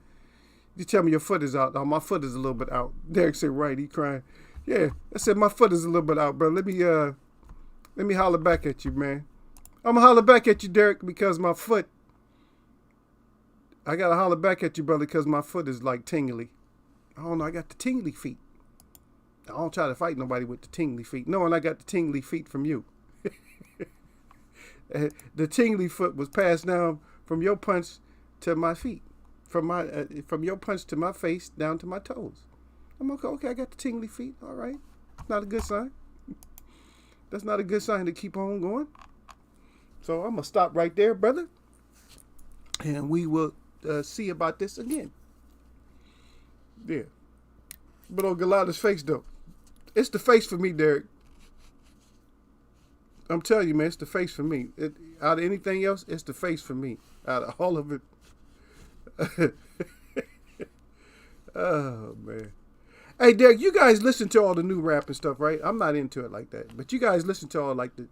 You tell me your foot is out. Oh, my foot is a little bit out. Derek said, right. He crying. Yeah, I said my foot is a little bit out, bro. Let me holler back at you, man. I'm gonna holler back at you, Derek, because my foot. I gotta holler back at you, brother, because my foot is like tingly. I don't know. I got the tingly feet. I don't try to fight nobody with the tingly feet. No, and I got the tingly feet from you. The tingly foot was passed down from your punch to my feet, from your punch to my face down to my toes. I'm okay. Okay, I got the tingly feet. All right, not a good sign. That's not a good sign to keep on going. So I'm gonna stop right there, brother, and we will see about this again. Yeah. But on Goliath's face, though, it's the face for me, Derek. I'm telling you, man, it's the face for me. Out of anything else, it's the face for me. Out of all of it. Oh, man. Hey, Derek, you guys listen to all the new rap and stuff, right? I'm not into it like that. But you guys listen to all the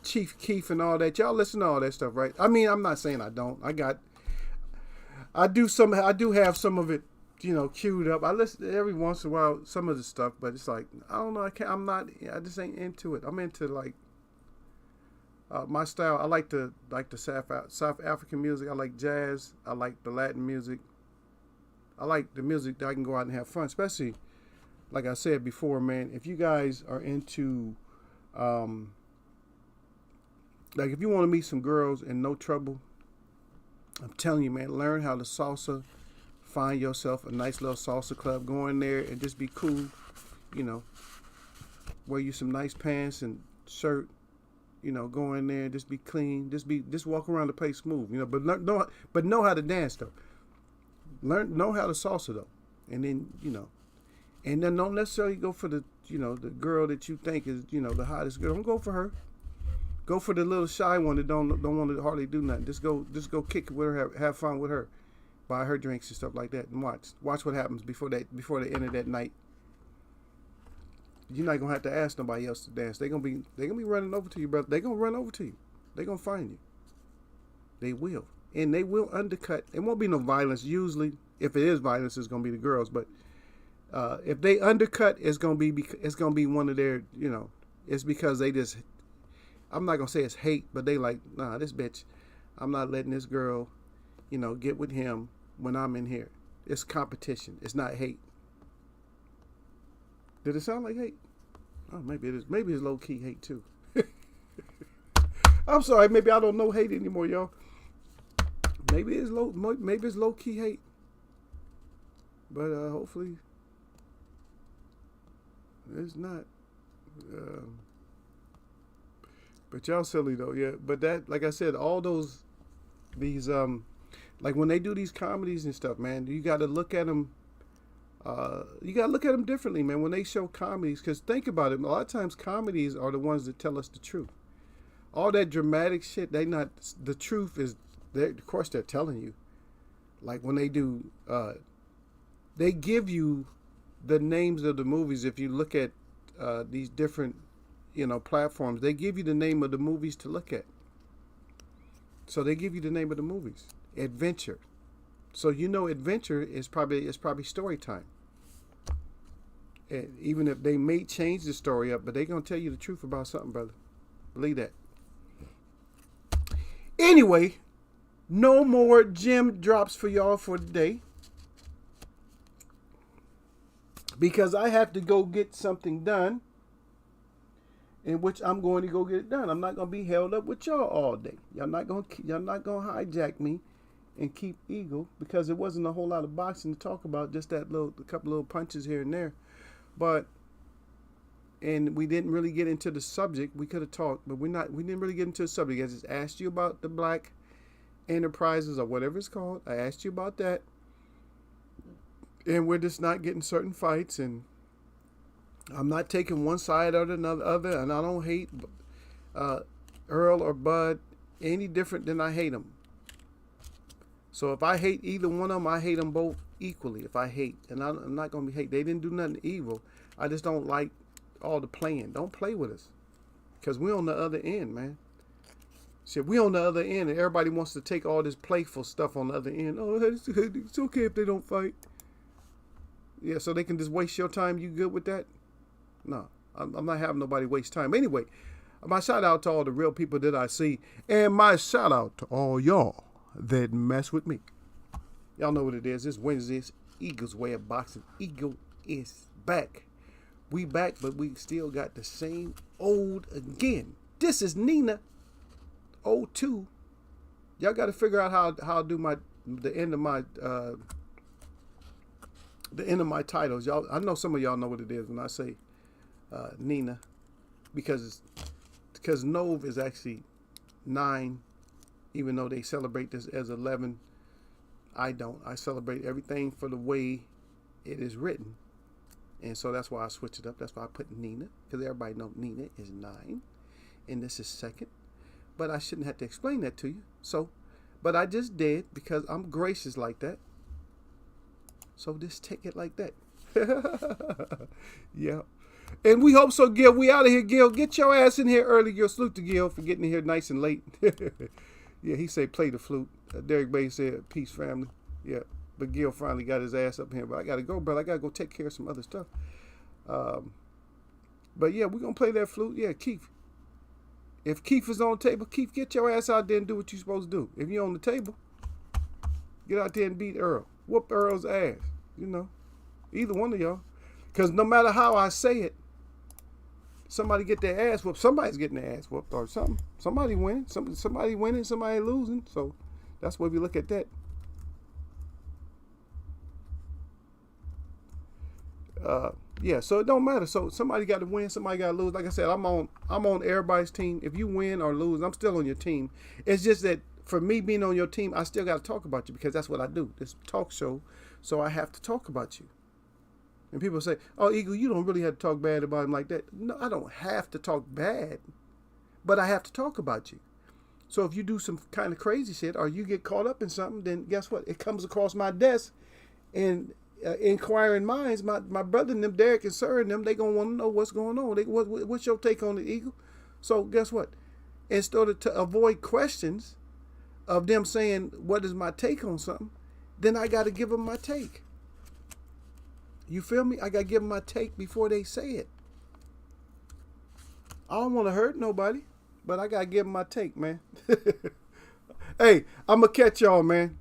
Chief Keef and all that. Y'all listen to all that stuff, right? I mean, I'm not saying I don't. I do have some of it, queued up. I listen every once in a while some of the stuff, but it's like, I don't know. I just ain't into it. I'm into my style. I like the South African music. I like jazz. I like the Latin music. I like the music that I can go out and have fun, especially, like I said before, man, if you guys are into, if you want to meet some girls in no trouble, I'm telling you, man, learn how to salsa. Find yourself a nice little salsa club. Go in there and just be cool. Wear you some nice pants and shirt. Go in there and just be clean. Just walk around the place smooth. But know how to dance though. Know how to salsa though, and then and then don't necessarily go for the the girl that you think is the hottest girl. Don't go for her. Go for the little shy one that don't want to hardly do nothing. Just go kick it with her, have fun with her, buy her drinks and stuff like that, and watch what happens before the end of that night. You're not gonna have to ask nobody else to dance. They're gonna be running over to you, brother. They're gonna run over to you. They're gonna find you. They will, and they will undercut. It won't be no violence. Usually, if it is violence, it's gonna be the girls. But if they undercut, it's gonna be one of their. It's because they just. I'm not gonna say it's hate, but they like, nah, this bitch. I'm not letting this girl, get with him when I'm in here. It's competition. It's not hate. Did it sound like hate? Oh, maybe it is. Maybe it's low key hate too. I'm sorry. Maybe I don't know hate anymore, y'all. Maybe it's low key hate. But hopefully, it's not. But y'all silly though, yeah. But that, like I said, all these like when they do these comedies and stuff, man, you got to look at them. You got to look at them differently, man. When they show comedies, because think about it, a lot of times comedies are the ones that tell us the truth. All that dramatic shit, the truth is, of course they're telling you. Like when they do, they give you the names of the movies. If you look at these different, platforms, they give you the name of the movies to look at. So they give you the name of the movies. Adventure. So adventure is probably story time. And even if they may change the story up, but they're gonna tell you the truth about something, brother. Believe that. Anyway, no more gem drops for y'all for today. Because I have to go get something done. In which I'm going to go get it done. I'm not gonna be held up with y'all all day. Y'all not gonna hijack me and keep Eagle, because it wasn't a whole lot of boxing to talk about, just a couple little punches here and there. And we didn't really get into the subject. We could have talked, but we didn't really get into the subject. I just asked you about the Black Enterprises or whatever it's called. I asked you about that. And we're just not getting certain fights, and I'm not taking one side or the other, and I don't hate Earl or Bud any different than I hate them. So if I hate either one of them, I hate them both equally. If I hate, and I'm not going to be hate. They didn't do nothing evil. I just don't like all the playing. Don't play with us, because we're on the other end, man. Shit, we on the other end, and everybody wants to take all this playful stuff on the other end. Oh, it's okay if they don't fight. Yeah, so they can just waste your time. You good with that? No, I'm not having nobody waste time. Anyway, my shout out to all the real people that I see, and my shout out to all y'all that mess with me. Y'all know what it is. This Wednesday's Eagles Way of Boxing. Eagle is back. We back, but we still got the same old again. This is Nina 02. Y'all got to figure out how I do the end of my titles. Y'all, I know some of y'all know what it is when I say Nina, because Nove is actually 9 even though they celebrate this as 11. I don't. I celebrate everything for the way it is written. And so that's why I switch it up. That's why I put Nina, because everybody knows Nina is 9 and this is 2nd. But I shouldn't have to explain that to you. So, but I just did because I'm gracious like that. So just take it like that. Yeah. And we hope so, Gil. We out of here, Gil. Get your ass in here early. Gil, salute to Gil for getting in here nice and late. Yeah, he said play the flute. Derek Bay said peace, family. Yeah, but Gil finally got his ass up here. But I got to go, brother. I got to go take care of some other stuff. But yeah, we're going to play that flute. Yeah, Keith. If Keith is on the table, Keith, get your ass out there and do what you're supposed to do. If you're on the table, get out there and beat Earl. Whoop Earl's ass. You know, either one of y'all. Because no matter how I say it, somebody get their ass whooped. Somebody's getting their ass whooped or something. Somebody winning. Somebody winning. Somebody losing. So that's why we look at that. Yeah, so it don't matter. So somebody got to win. Somebody got to lose. Like I said, I'm on everybody's team. If you win or lose, I'm still on your team. It's just that for me being on your team, I still got to talk about you because that's what I do. This talk show, so I have to talk about you. And people say, oh, Eagle, you don't really have to talk bad about him like that. No, I don't have to talk bad, but I have to talk about you. So if you do some kind of crazy shit or you get caught up in something, then guess what? It comes across my desk and inquiring minds, my brother and them, Derek and Sir and them, they going to want to know what's going on. What's your take on it, Eagle? So guess what? Instead of to avoid questions of them saying, what is my take on something, then I got to give them my take. You feel me? I got to give them my take before they say it. I don't want to hurt nobody, but I got to give them my take, man. Hey, I'm going to catch y'all, man.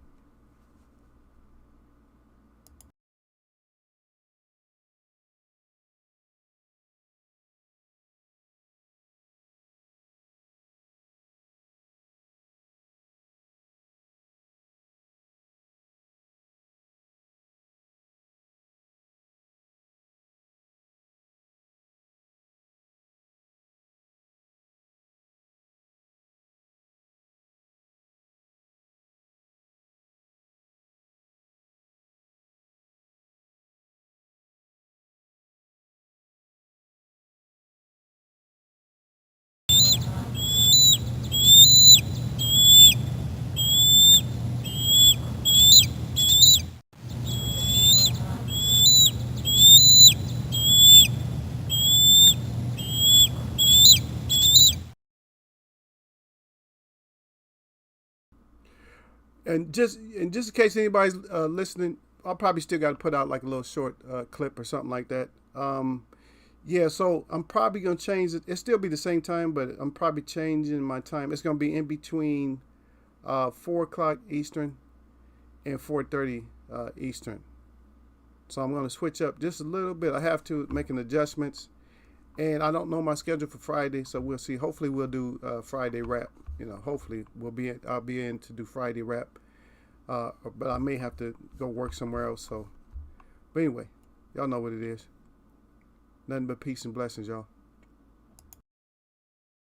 And just in case anybody's listening, I'll probably still got to put out like a little short clip or something like that. Yeah, so I'm probably going to change it. It'll still be the same time, but I'm probably changing my time. It's going to be in between 4 o'clock Eastern and 4:30 Eastern. So I'm going to switch up just a little bit. I have to make an adjustments. And I don't know my schedule for Friday, so we'll see. Hopefully we'll do Friday rap. You know, hopefully I'll be in to do Friday rap. But I may have to go work somewhere else. So, but anyway, y'all know what it is. Nothing but peace and blessings, y'all.